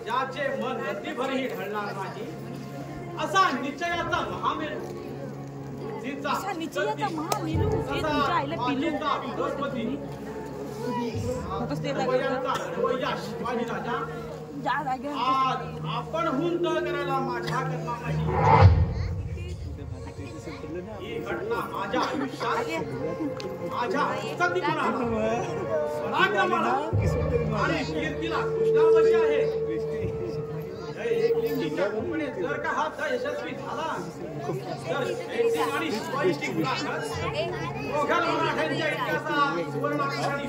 ज्याचे मन रतीभरही ढळणार नाही असा निश्चयाचा महामेरू असा निश्चयाचा महामेरू हे तुमच्या आईला पिलू शिवाजी राजा ज्या जागेवर आज आपणहून तळ करायला माझ्या कर्माची ही घटना माझ्या आयुष्यात माझ्या पराक्रमाला आणि कीर्तीला कृष्णावशी आहे जर का हा यशस्वी झाला तर जयसिंग आणि शिवाजीची मुलाखत मोघल मराठ्यांच्या इतिहासात सुवर्णाक्षराने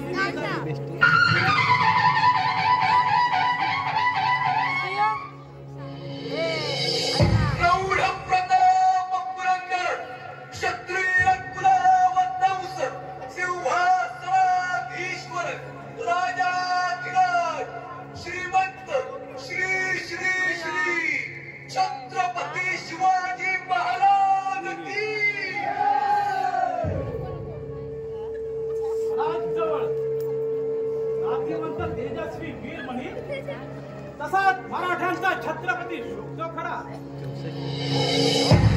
तसाच मराठ्यांचा छत्रपती शुभतो खरा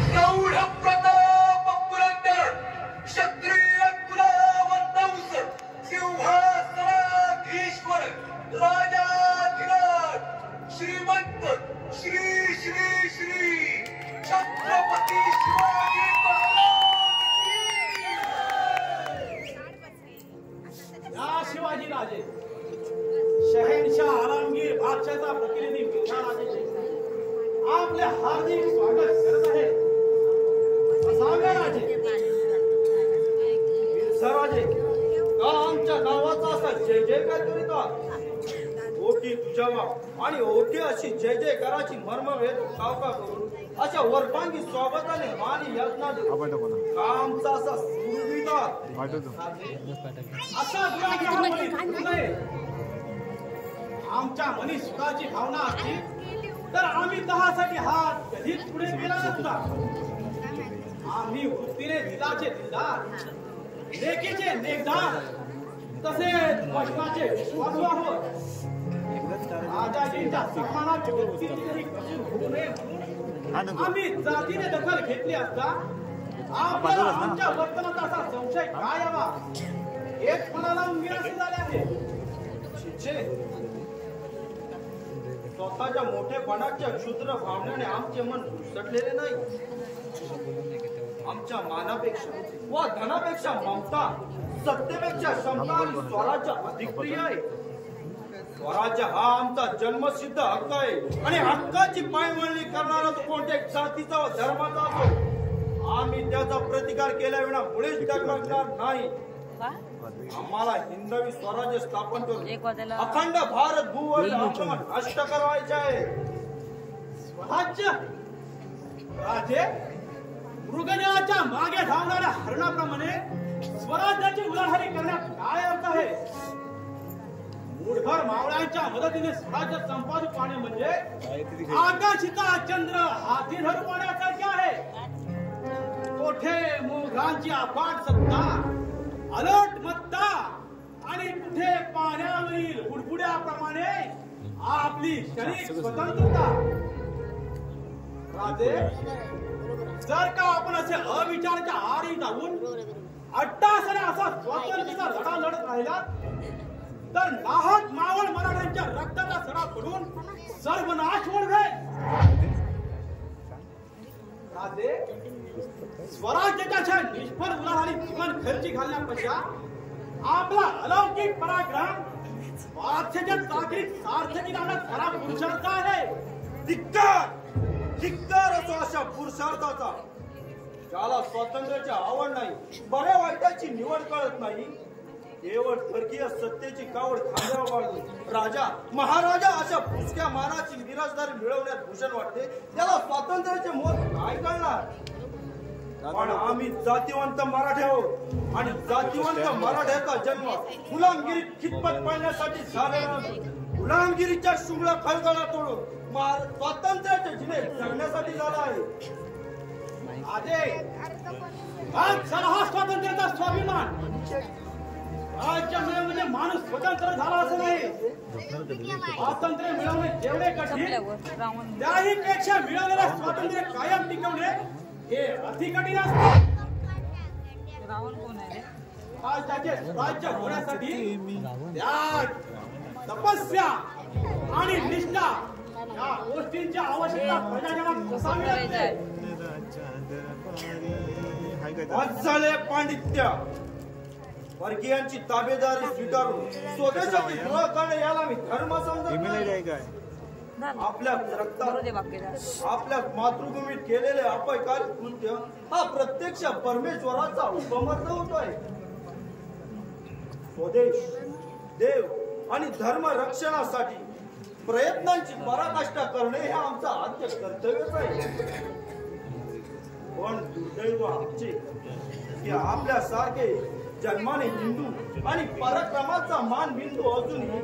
प्रौढ प्रताप पुरंदर क्षत्रिय कुलवंश सिंहासनाधीश्वर राजाधिराज श्रीमंत श्री श्री श्री छत्रपती शिवाजी महाराज या शिवाजी राजे शहनशाह आलमगीर बादशाहचा प्रतिनिधी मिर्झा राजे आपले हार्दिक स्वागत करत आहे असावे राजे मिर्झा राजे का आमच्या गावाचा असा जय जयकार करीत ओटी तुझ्यावा आणि ओटी अशी जय जयकाराची मर्म भेद कावका करून अशा वरपांगी स्वागताने मानी यातना का आमचा असा सुरविदार असा दुराग्रह आमच्या मनी सुखाची भावना असती तर आम्ही दहासाठी हात कधीच पुढे केला नसता आम्ही वृत्तीने दिलाचे दिलदार लेकीचे नेकदार तसेच वचनाचे विश्वासू आहोत राजाजींच्या सन्मानाची वृत्तीची कसूर होऊ नये म्हणून आम्ही जातीने दखल घेतली असता आपल्याला आमच्या वर्तनाचा असा संशय काय यावा एक मनाला निराश झाले आहे स्वतःच्या मोठेपणाच्या क्षुद्र भावनेने आमचे मन घुसटलेले नाही आमच्या मानापेक्षा व धनापेक्षा ममता सत्तेपेक्षा क्षमता आणि स्वराज्य अधिक प्रिय आहे स्वराज्य हा आमचा जन्मसिद्ध हक्क आहे आणि हक्काची पायमळणी करणारा तो कोणत्या जातीचा व धर्माचा असो आम्ही त्याचा प्रतिकार केल्याविना मुळीच डगमगणार नाही आम्हाला हिंदवी स्वराज्य स्थापन करून अखंड भारत भूवल आक्रमण नष्ट करायचे आहे स्वराज्य राजे मृगजळाच्या मागे धावणाऱ्या हरणाप्रमाणे स्वराज्याची उलाढाली करण्यात काय अर्थ आहे मूढभर मावळ्यांच्या मदतीने स्वराज्य संपादित पाहणे म्हणजे आकाशिता चंद्र हाती धरू पाहण्यासारखे आहे कोठे मोघांची अफाट सत्ता अलट मत्ता आणि कुठे पाण्यावरील बुडबुड्याप्रमाणे आपली शरीर स्वतंत्रता राजे जर का आपण असे अविचाराच्या आरी जाऊन अट्टासने असा स्वातंत्र्याचा लढा लढत राहिला तर नाहक मावळ मराठ्यांच्या रक्ताचा सडा पडून सर्वनाश होईल राजे स्वराज्याच्या निष्फळ उलाढाली जीवन खर्ची घालण्यापेक्षा आपला अलौकिक पराक्रम स्वार्थाच्या चाकरीत सार्थकी लावण्यात खरा पुरुषार्थ आहे धिक्कार असो अशा पुरुषार्थाचा ज्याला स्वातंत्र्याची आवड नाही बऱ्या वाईटाची निवड कळत नाही केवळ परकीय सत्तेची कावड खांद्यावर बाळगून राजा महाराजा अशा पुसक्या मानाची मिराजदारी मिळवण्यात भूषण वाटते त्याला स्वातंत्र्याचे मोल काय कळणार पण आम्ही जातीवंत मराठे आहोत आणि जातीवंत मराठ्याचा जन्म गुलामगिरीत खितपत पाळण्यासाठी झालेला गुलामगिरीच्या शुंगला खळखळा तोडून स्वातंत्र्याचे जिने जगण्यासाठी झाला आहे आज हा स्वातंत्र्याचा स्वाभिमान राज्य मिळवणे म्हणजे माणूस स्वतंत्र झाला असं नाही. स्वातंत्र्य मिळवणे जेवढे कठीण त्याही पेक्षा मिळवलेलं स्वातंत्र्य कायम टिकवणे हे अधिक कठीण असते. रावण कोण आहे? राज्याचे राज्य होण्यासाठी त्याग, तपस्या आणि निष्ठा या गोष्टींची आवश्यकता प्रजाजनात असावी लागते. वात्सल्य पांडित्य वर्गीयांची ताबेदारी स्वीकारून स्वदेशाची द्रोह करणे याला मी धर्म समजत नाही. आपल्या रक्तात आपल्या मातृभूमीत केलेले अपयकारी कृत्य हा प्रत्यक्ष परमेश्वराचा उपमर्द होतोय. स्वदेश, देव आणि धर्म रक्षणासाठी प्रयत्नांची पराकाष्ठा करणे हे आमचं आद्य कर्तव्यच आहे. पण दुर्दैव आमचे की आपल्यासारखे जन्माने हिंदू आणि पराक्रमाचा मान बिंदू अजूनही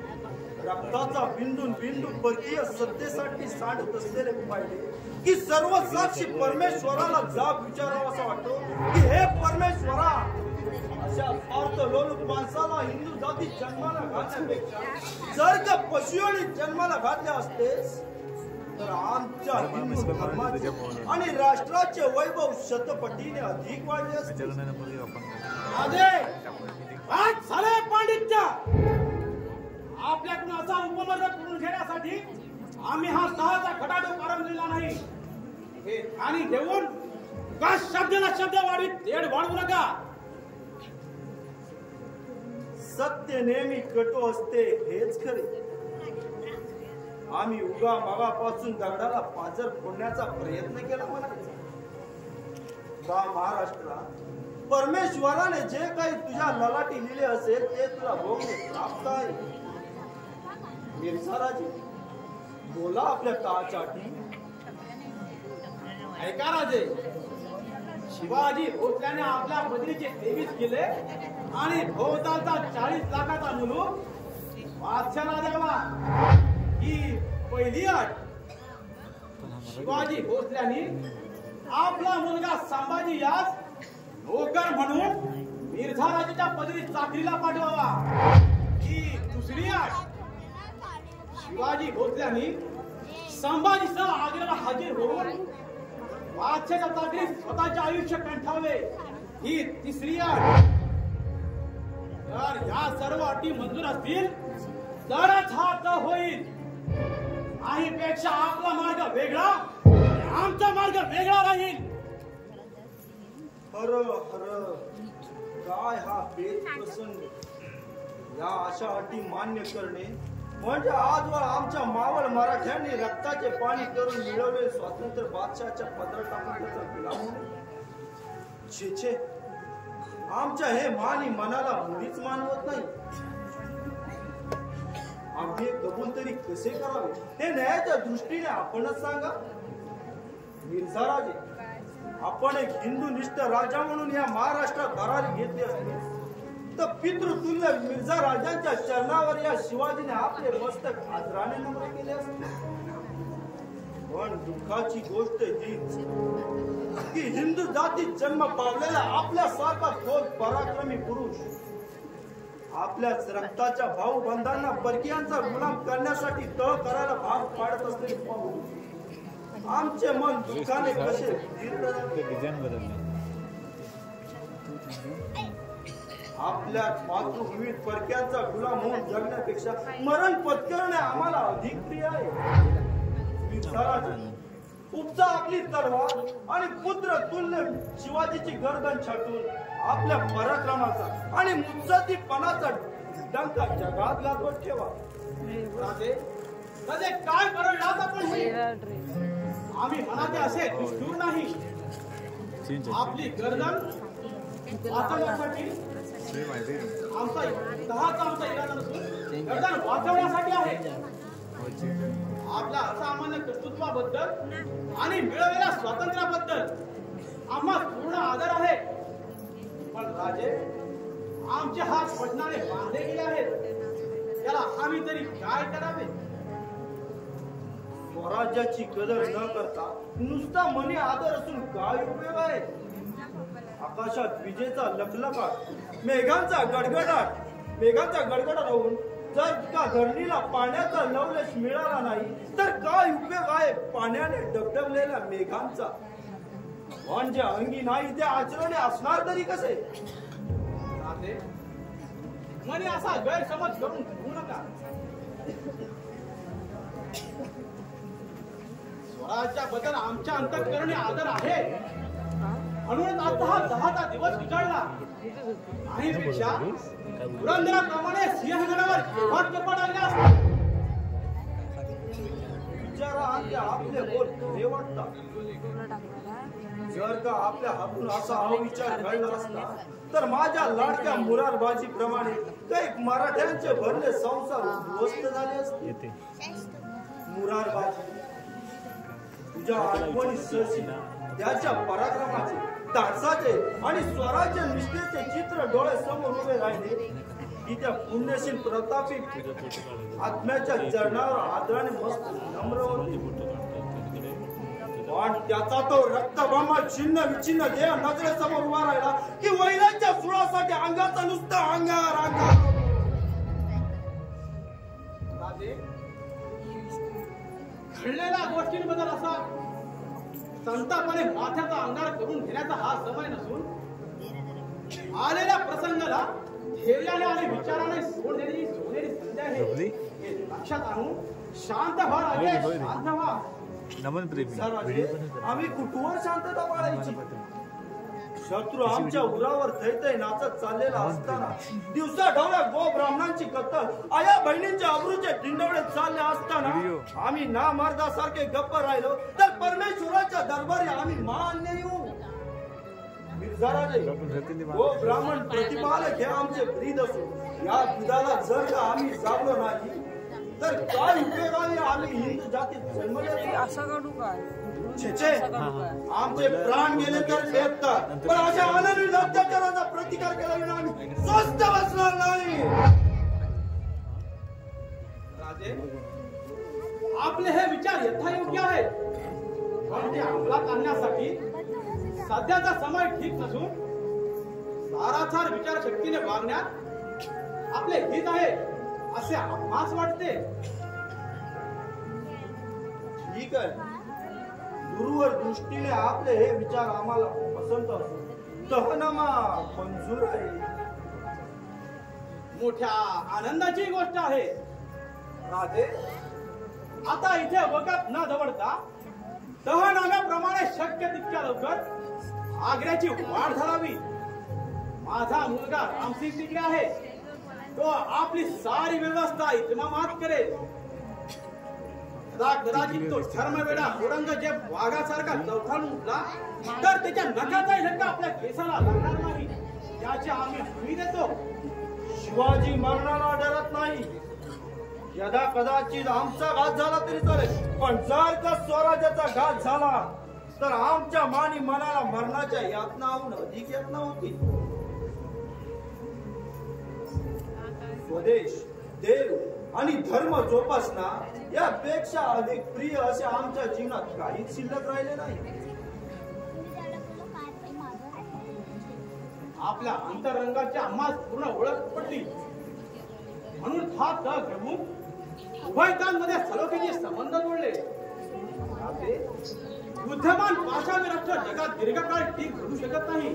रक्ताचा बिंदून बिंदू परकीय सत्तेसाठी सांडत असलेले पाहिले की सर्व साक्षी परमेश्वराला जाब विचारावा असा वाटतो की हे परमेश्वरा, अशा स्वार्थ लोलुप माणसाला हिंदू जाती जन्माला घालण्यापेक्षा जर का पशुओळी जन्माला घातले असतेस तर आमच्या हिंदू धर्माचे आणि राष्ट्राचे वैभव शतपटीने अधिक वाढले असते. आज झाले पांडित्य. आपल्याकडून असा उपमर्द करून घेण्यासाठी आम्ही हा तहाचा खटाटो पारंबलेला नाही. हे आणि देऊन का शब्दाला शब्द वाढीत तेढ वाढवू नका. सत्य नेहमी कटू असते हेच खरे. आम्ही उगा मागापासून दगडाला पाजर फोडण्याचा प्रयत्न केला म्हणायचा. का महाराष्ट्रा, परमेश्वराने जे काही तुझ्या ललाटी लिहिले असेल ते तुला भोगणे प्राप्त आहे. मिरसाराजी बोला आपल्या काळासाठी. ऐका राजे, शिवाजी भोसल्याने आपल्या बदलीचे 23 किल्ले आणि भोवतालचा 40 लाखाचा मुलूक बादशाला द्यावा ही पहिली अट. शिवाजी भोसल्याने आपला मुलगा संभाजी यास नोकर म्हणून मिर्झा राजाच्या पदरी चाकरीला पाठवावा ही दुसरी अट. शिवाजी भोसल्याने संभाजीसह आग्र्याला हजर होऊन बादशाच्या चाकरीत स्वतःचे आयुष्य कंठावले ही तिसरी अट. तर या सर्व अटी मंजूर असतील तरच हा तह होईल. आईपेक्षा आपला मार्ग वेगळा, आमचा मार्ग वेगळा राहील. हर हर काय हा बेत प्रसंग. या अशा अटी मान्य करणे म्हणजे आजवर आमच्या मावळ मराठ्यांनी रक्ताचे पाणी करून मिळवले स्वातंत्र्य बादशाच्या पदर टाकून त्याचा गुलाम होणे. छे छे, आमच्या हे मानी मनाला मुळीच मानवत नाही. आम्ही कबूल तरी कसे करावे हे न्यायाच्या दृष्टीने आपणच सांगा. मिर्झा राजे, आपण एक हिंदूनिष्ठ राजा म्हणून या महाराष्ट्रात भरारी घेतली असते तर पितृतुल्य मिर्झा राजांच्या चरणावर या शिवाजीने आपले मस्तक आदराने नम्र केले असते. पण दुःखाची गोष्ट हीच की हिंदू जातीत जन्म पावलेला आपल्यासारखा थोर पराक्रमी पुरुष आपल्याच रक्ताच्या भाऊ बंधांना परकीयांचा गुलाम करण्यासाठी तह करायला भाग पाडत असलेले पाहून आमचे मन दुःखाने कसे आपल्या मातृभूमीत परक्यांचा गुलाम होऊन जगण्यापेक्षा मरण पत्करणे आम्हाला अधिक प्रिय आहे. उपचा आपली तलवार आणि पुत्र तुल्य शिवाजीची गर्दन छाटून आपल्या पराक्रमाचा आणि मुत्सद्दीपणाचा डंका जगात गाजवत ठेवा. राजे, काय करू आपण आम्ही मनाचे असे निष्ठुर नाही. आपली गर्दन वाचवण्यासाठी आमचा इरादा नसून गर्दन वाचवण्यासाठी आहे. आपल्या असामान्य कर्तृत्वाबद्दल आणि मिळवलेल्या स्वातंत्र्याबद्दल आम्हा पूर्ण आदर आहे. पण राजे, आमचे हात पटणारे बांधले गेले आहेत. त्याला आम्ही तरी काय करावे. स्वराज्याची कदर न करता नुसता मनी आदर असून काय उपयोग आहे. आकाशात विजेचा लखलखाट, मेघांचा गडगडाट मेघाचा गडगडाट होऊन जर का धरणीला पाण्याचा लवलेश मिळाला नाही तर काय उपयोग आहे पाण्याने डबडबलेल्या मेघांचा? म्हणजे अंगी नाही त्या आचरणे असणार तरी कसे? मने असा गैरसमज करून घेऊ नका. स्वराज्या बद्दल आमच्या अंतःकरणी आदर आहे म्हणून आता हा 10चा दिवस उजाडला. काही पेक्षा पुरंदराप्रमाणे सिंहगडावर केव्हा आल्या असतात. विचारा आपले बोल हे वाटतात. जर का आपल्या हातून असा अविचार घडला असता तर माझ्या लाडक्या मुरारबाजीप्रमाणे कैक मराठ्यांचे भरले संसार उद्ध्वस्त झाले असते. मुरारबाजी तुझ्या आठवणी सहशी त्याच्या पराक्रमाचे, धाडसाचे आणि स्वराज्य निष्ठेचे चित्र डोळे समोर उभे राहिले की त्या पुण्यशील प्रतापी आत्म्याच्या चरणावर आदराने मस्त नम्र होते. पण त्याचा तो रक्तभ्रमा छिन्न विच्छिन्न देह नजरेसमोर उभा राहिला की वैराच्या सुळासाठी अंगाचा नुसता अंगार अंगार. घडलेल्या गोष्टींबद्दल असा संतापाने माथ्याचा अंगार करून घेण्याचा हा समय नसून आलेल्या प्रसंगाला धैर्याने आणि विचाराने सोडलेली सोनेरी संधी आहे हे लक्षात आणून शांत व्हा राजे, शांत व्हा. आम्ही कुठवर शांतता पाळायची? शत्रू आमच्या उरावर थैथै नाचत चाललेला असताना दिवसा ढवळ्या गो ब्राह्मणांची कत्तल, आया बहिणींच्या अब्रूचे दिंडवळे चालले असताना आम्ही नामर्दासारखे गप्प राहिलो तर परमेश्वराच्या दरबारी आम्ही मान्य येऊ. मिर्झाराजे गो ब्राह्मण प्रतिपालक हे आमचे ब्रीद असून या दुधाला जर का आम्ही जागलो नाही तर काय उपयोगाने आम्ही हिंदू जातीत जन्मले? असं काढू काय? आमचे प्राण गेले तर फेकतात पण अशा अनन्वित अत्याचाराचा प्रतिकार केला विना आम्ही स्वस्थ बसणार नाही. राजे, आपले हे विचार यथायोग्य आहेत पण ते अंमलात आणण्यासाठी सध्याचा समय ठीक नसून सारासार विचारशक्तीने वागण्यात आपले हित आहे असे आम्हास वाटते. ठीक आहे, दूरवर दृष्टीने आपले हे विचार आम्हाला पसंत असून तहनामा मंजूर आहे. मोठ्या आनंदाची गोष्ट आहे. राजे, आता इथे वगत न दवडता तहनाम्याप्रमाणे शक्य तितक्या लवकर आग्र्याची वाढ झालावी. माझा मुलगा रामसिंग तिकडे आहे, तो आपली सारी व्यवस्था इतमामात करेल. कदाचित तो धर्मवेडा औरंगजेब वाघासारखा चौथान उठला तर त्याच्या नखाचाही धक्का आपल्या केसाला लागणार नाही याची आम्ही हमी देतो. शिवाजी मरणाला डरत नाही. यदा कदाचित आमचा घात झाला तरी चालेल पण जर का स्वराज्याचा घात झाला तर आमच्या मानी मनाला मरणाच्या यातनाहून अधिक यातना होती. स्वदेश, देव आणि धर्म जोपासना यापेक्षा अधिक प्रिय असे आमच्या जीवनात काहीच शिल्लक राहिले नाही. आपल्या अंतरंगाची आम्हाला पूर्ण ओळख पडली म्हणून हा तह घडवून उभयतांमध्ये सलोख्याचे संबंध जोडले. बुद्धमान पाषाणी राष्ट्र जगात दीर्घकाळ टीक करू शकत नाही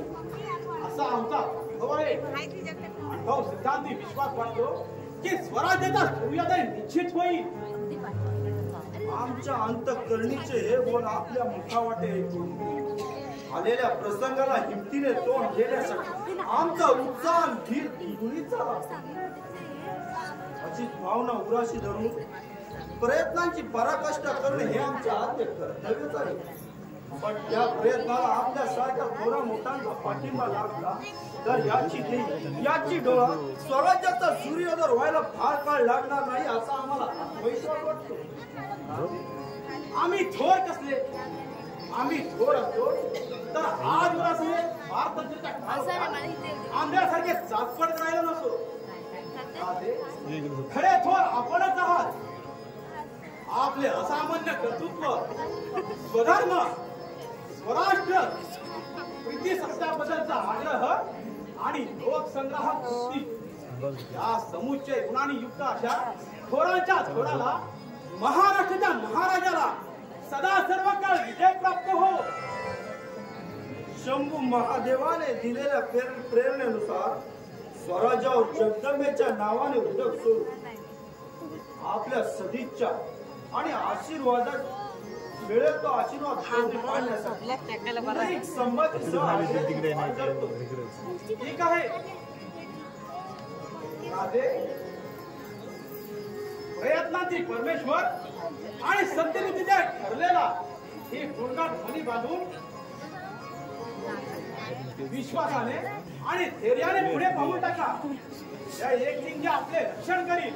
असा आमचा अनुभव आहे. अनुभव सिद्धांती विश्वास वाटतो की स्वराज्याचा सूर्योदय निश्चित होईल. आमच्या अंतःकरणीचे हे बोल आपल्या मुखावाटे आलेल्या प्रसंगाला हिमतीने तोंड देण्यासाठी आमचा उत्साह धीर द्विगुणित झाला. अशीच भावना उराशी धरून प्रयत्नांची पराकाष्ठा करणे हे आमचे आद्य कर्तव्यच आहे. पण त्या प्रयत्नाला आपल्या सारख्या थोरा मोठ्यांचा पाठिंबा लागला तर याची डोळा स्वराज्याचा सूर्योदय व्हायला फार काळ लागणार नाही असा आम्हाला विश्वास वाटतो. आम्ही थोर कसले, आम्ही थोर असतो तर आज आंब्यासारखे चाचपडत राहिलो नसतो. खरे थोर आपणच आहात. आपले असामान्य कर्तृत्व, स्वधर्म, स्वराष्ट्र, प्रीती सत्याबद्दलचा आग्रह आणि लोकसंग्रह वृत्ती या समुच्चय गुणांनी युक्त अशा थोरांच्या थोराला महाराष्ट्राच्या महाराजाला सदा सर्व काळ विजय प्राप्त हो. शंभू महादेवाने दिलेल्या प्रेरणेनुसार स्वराज्यावर जगदंबेच्या नावाने उदक सोडून आपल्या सदिच्छा आणि आशीर्वादात मिळेल तो आशीर्वाद पाहण्यासाठी संमतीसह करतो. ठीक आहे राधे, प्रयत्नांची परमेश्वर आणि सत्यनीतीने ठरलेला ही पूर्ण ध्वनी बांधून विश्वासाने आणि धैर्याने पुढे पाहून टाका. या एक लिंग आपले रक्षण करील.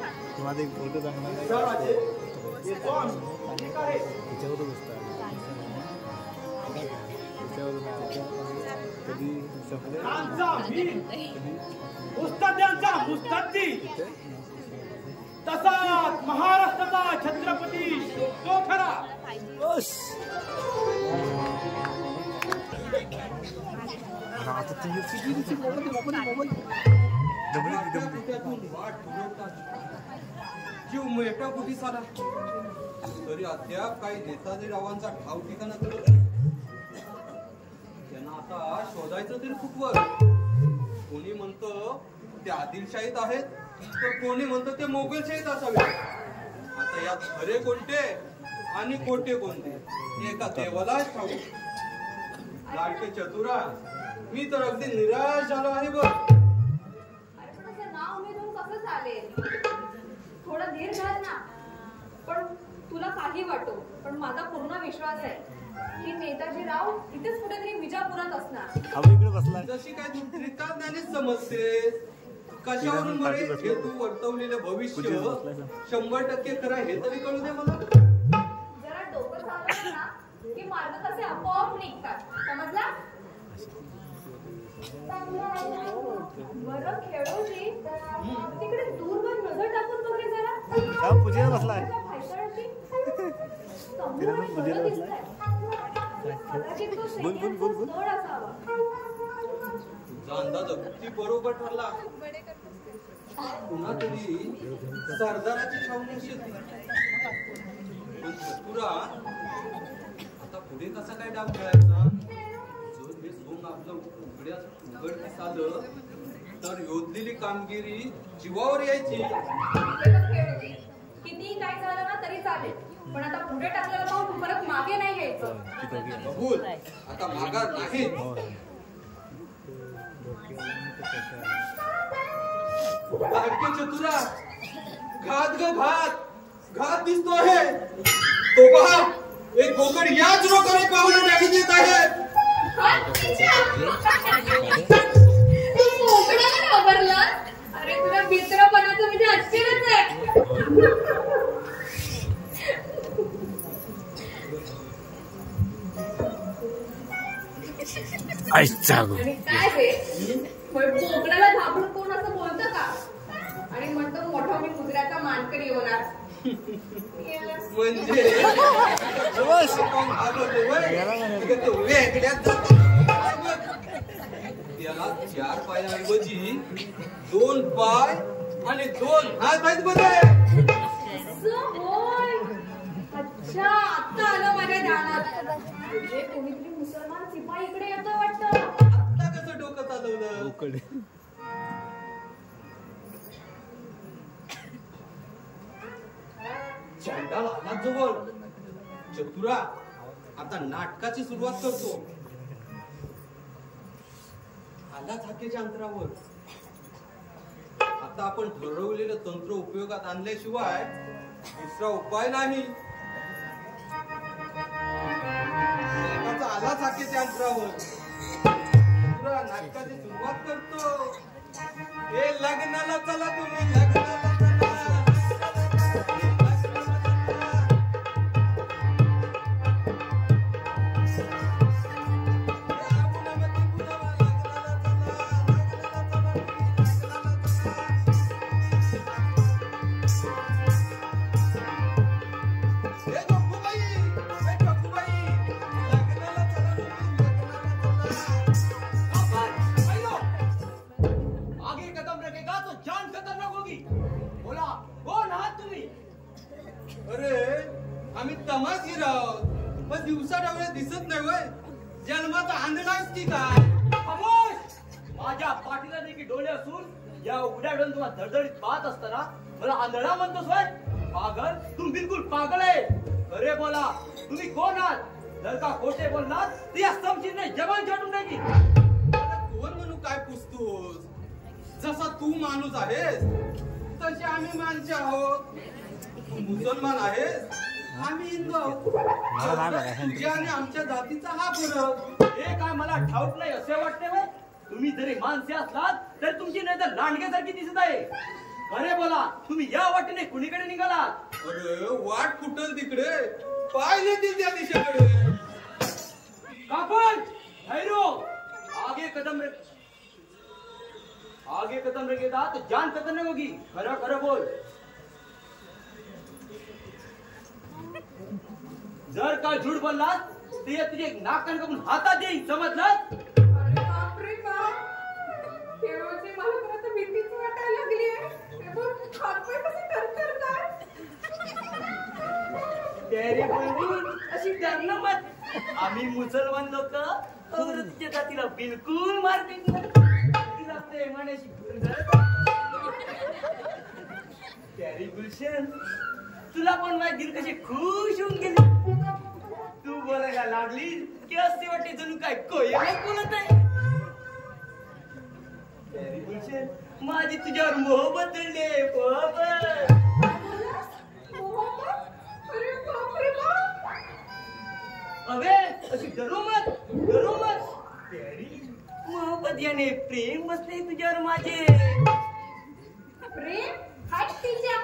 येतो आम्ही. ठीक आहे. त्यांचा वीर मुस्तद्यांचा मुस्तद्दी तसाच महाराष्ट्राचा छत्रपती तो खरा. जीव मेटा कुठे सारा तरी अद्याप काही नेताजीरावांचा ठाव ठिकाणा करत त्यांना आता शोधायचं तरी खूप वर. कोणी म्हणतं ते आदिलशाहीत आहेत तर कोणी म्हणतं ते मोगलशाहीत असावे. आता यात खरे कोणते आणि खोटे कोणते एका देवालाच ठाऊक. लाडके चतुरा, मी तर अगदी निराश झालो आहे बघ. नाव मी घेऊन कसं चालेल? थोडा धीर घाल ना. पण तुला काही वाटो, पण माझा पूर्ण विश्वास आहे की नेताजी राव इथेच कुठेतरी विजापुरात असणार. जशी काय तू त्रिकाज्ञानेच समजते. कशावरून बरे हे तू वर्तवलेलं भविष्य 100% खरं हे तरी कळू दे मला. जरा डोकं चालवलं ना की मार्ग कसे आपोआप निघतात, समजला? बरं खेळोजी, तिकडे दूरवर नजर टाकून बघ रे जरा. पूजेला बसलाय. तुझा अंदाज अगदी बरोबर ठरला. पुन्हा तरी सरदाराची छावणी शेती. पण चतुरा, आता पुढे कसा काय डाव खेळायचा? जर हे सोंग आपलं उघडकीस आलं तर योजलेली कामगिरी जीवावर यायची. कितीही काय झालं ना तरी चालेल, पण आता पुढे टाकलेलं पाहून परत मागे नाही घ्यायचं. कबूल. आता माघार नाही. लाडके चतुरा, घात ग घात घात दिसतो आहे. तो पहा, एक बोकड याच रोगाने पावलं नाही देत आहे. तू मोकळ्याला घाबरला? अरे तुला मित्रपणाचं म्हणजे आश्चर्यच आहे. आणि काय रे, बोकडाला घाबरून कोण असं बोलतं का? आणि म्हणतो मोठा मी कुत्र्याचा मानकरी होणार. म्हणजे त्याला 4 पायाऐवजी 2 पाय आणि 2 हात आहेत बरे. होय, अच्छा, आता आलं माझ्या ध्यानात. म्हणजे कोणीतरी मुसलमान सिपाही इकडे येतो वाटतं. आता कसं डोकं चालवलं? चंडाल आला जवळ. चतुरा, आता नाटकाची सुरुवात करतो. आलाच हाकेच्या अंतरावर. आता आपण ठरवलेलं तंत्र उपयोगात आणल्याशिवाय दुसरा उपाय नाही. नाटकाचा आलाच हाकेच्या अंतरावर. चतुरा, नाटकाची सुरुवात करतो. हे लग्नाला चला, तुम्ही लग्नाला चला. आगे कदम रखेगा तो जान खत्म अरे आम्ही तमाशी राहत मग दिवसा डावळे दिसत नाही वय जन्माचा आंधळाच की काय खामोश! माझ्या पाठीला देखील डोळे असून या उघड्या डोळ्यातून तुम्हाला धडधडीत पाहत असताना मला आंधळा म्हणतोस होय? पागल, तू बिलकुल पागल आहे. अरे बोला, तुम्ही कोण आहात? जर का खोटे बोलणार तर या समजीने जवान छाटून टाकी. कोण म्हणू काय पुसतोस? जसा तू माणूस आहेस तसे आम्ही माणसे आहोत. तू मुसलमान आहेस, आम्ही हिंदू आहोत. तुझ्या आणि आमच्या जातीचा हा फरक. हे काय मला ठाऊक नाही असे वाटते होय? तुम्ही जरी माणसे असलात तर तुमची नजर लांडग्यासारखी दिसत आहे. अरे बोला, तुम्ही या वाटेने कुणीकडे निघालात? अरे वाट कुठल तिकडे पाहिले ती त्या दिशेकडे. कापड भैरो आगे कदम रखेगा तो जान खत्म नहीं होगी. खरं खरं बोल. जर का झूठ बोललास ते तुझे नाक कान कापून हातात येईल, समजलं? अरे बापरे बाप. केळोची मला तर आता भीतीच वाटायला लागली आहे. हे बघ, हातपाय कसे थरथरतात. तेरी बहीण अशी करणं मत. आम्ही मुसलमान लोक तुझ्या जातीला बिलकुल मारपीट नाही. तिला प्रेमाने तेरी गुलशन, तुला पण माझे दिल कसे खुश होऊन गेले. तू बोलायला लागली की असे वाटते जणू काय कोयला बोलत आहे. तेरी गुलशन, माझी तुझ्यावर मोहब्बत जळली आहे. मोहब्बत. मोहब्बत? अरे बापरे बाप. अबे अशी डरो मत. तेरी मोहब्बत याने प्रेम बसले तुझ्यावर माझे. प्रेम? हाट तिच्या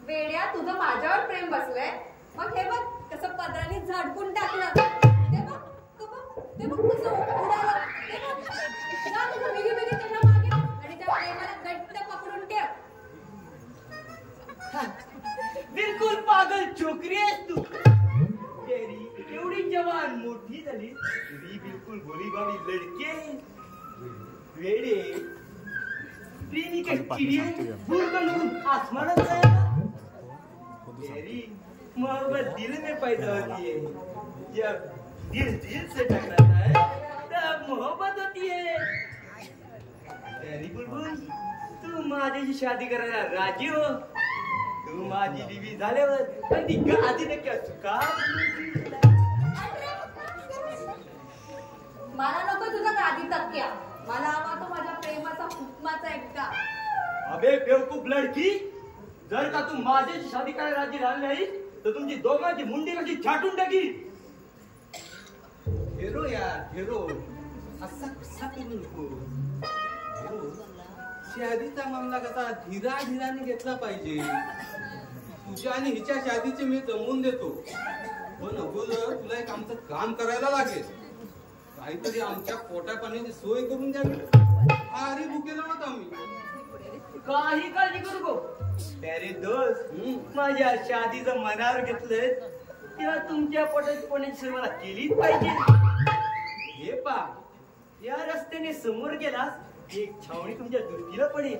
वेड्या, तुझं माझ्यावर प्रेम बसलंय. मग हे बघ कसं पदराने झटकून टाकलं. ते बघ कसं उडालं. ते बघ जा तुझं मिगी त्यांना मागे आणि त्या प्रेमाला घट्ट पकडून ठेव. बिलकुल पागल छोकरी आहेस तू. तेरी एवढी जवान मोठी झाली तरी बिलकुल भोलीभाली लडकी आहे. वेडे प्रेमी का चिड़िया भूल कर लोग आसमान जाएगा. तेरी मोहब्बत दिल में पैदा होती है. जब दिल से टकराता है तब मोहब्बत होती है. तेरी बुलबुल, तू माझ्याशी शादी करायला राजी हो? तू माझी बीवी झाल्यावर पण ती गादी नक्की का? मला नको तुझा गादी तक्क्या. मला हवा तो माझ्या प्रेमाचा हुकमाचा एकटा. अबे बेवकूफ लडकी, जर का तू माझ्याशी शादी करायला राजी झाली नाही तर तुमची दोघांची मुंडी कशी छाटून टाकी. हेरो यार हेरो, असा कसा करू नको. हेरो, शादीचा मामला कसा धीराने घेतला पाहिजे. तुझ्या आणि हिच्या शादीचे मी जमवून देतो, पण अगोदर तुला एक आमचं काम करायला लागेल. काहीतरी आमच्या पोटा पाण्याची सोय करून द्यावी. आरी भुकेला होता आम्ही. काही काळजी करू नको. प्यारे दोस्त, माझ्या शादीचं मनावर घेतलंय तेव्हा तुमच्या पोटाची पाण्याची सोय मला केलीच पाहिजे. हे पा, या रस्त्याने समोर गेलास एक छावणी तुमच्या दृष्टीला पडेल.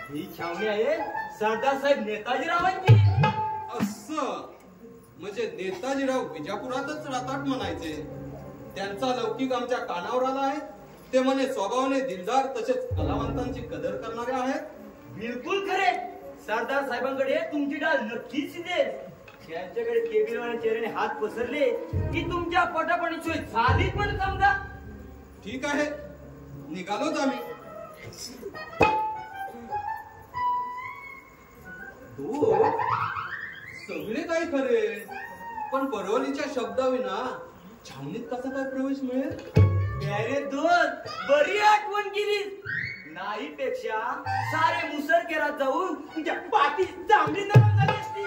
ही छावणी आहे सरदार साहेब नेताजीरावांची. असं म्हणजे नेताजीराव विजापुरातच राहतात म्हणायचे. त्यांचा लौकिक आमच्या कानावर आला आहे. ते म्हणे स्वभावाने दिलदार तसेच कलावंतांची कदर करणारे आहेत. बिलकुल खरे. सरदार साहेबांकडे तुमची डाळ नक्कीच शिजेल. त्यांच्याकडे केबिलवाल्या चेहऱ्याने हात पसरले की तुमच्या पोटापाण्याची सोय झालीच पण समजा. ठीक आहे, निघालोच आम्ही. सगळे काही खरे, पण परवलीच्या शब्दाविना छावणीत कसा काय प्रवेश मिळेल? अरे दोस्त, बरी आठवण केलीस. नाही पेक्षा सारे मुसरकेरात जाऊन तुमच्या पाठी चांगली नरम झाली असती.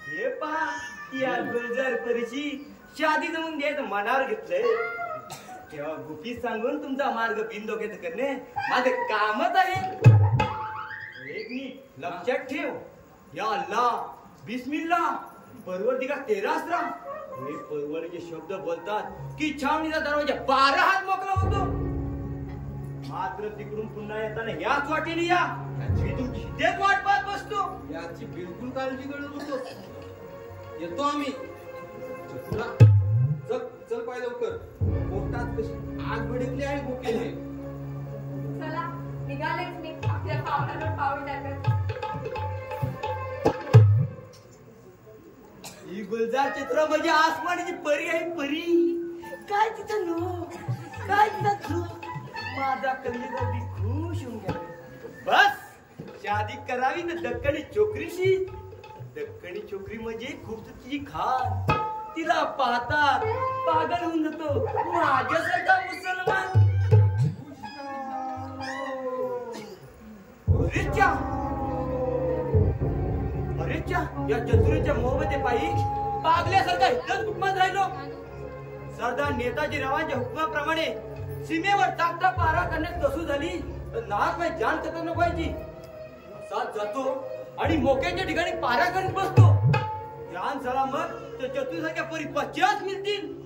हे पहा, या गुलजार परीची शादी जमून द्यायचं मनावर घेतलंय तेव्हा गुपित सांगून तुमचा मार्ग बिनधोक्यात करणे माझं कामच आहे. एक नीट लक्षात ठेव. या अल्लाह, बिस्मिल्ला, परवरदिगार तेरा असरा, हे परवरीचे शब्द बोलतात की छावणीचा दरवाजा 12 हात मोकळा होतो. मात्र तिकडून पुन्हा येताना याच वाटेने या. मी तुमची तेच वाट पाहत बसतो. याची बिलकुल काळजी करत होतो. येतो आम्ही. चतुरा, चल चल पाय लवकर. पोटात कशी आग भडकली आहे भुकेने. चला निघालेच मी आपल्या पावलावर पाऊल टाकत. ही गुलजार चित्र म्हणजे आसमानाची परी आहे परी. काय तिथं नो काय तिथं झोप. माझा कलिजा बी खुश होऊन गेला. बस शादी करावी ना दक्कनी चोकरीशी. दक्कनी चोकरी म्हणजे खूप तिची खान. तिला पाहतात पागल होऊन जातो माझ्यासारखा मुसलमान. अरेच्या या चतुरीच्या मोहब्बते पायी पागल्यासारखा इथंच हुकमात राहिलो. सरदार नेताजीरावांच्या हुकमाप्रमाणे सीमेवर टाकता पारा करण्यात कसू झाली तर नाक माझी जान खतम नको व्हायची. साथ जातो आणि मोक्याच्या ठिकाणी पारा करीत बसतो. जान झाला मग तर चतुरीसारख्या परी 50 मिळतील.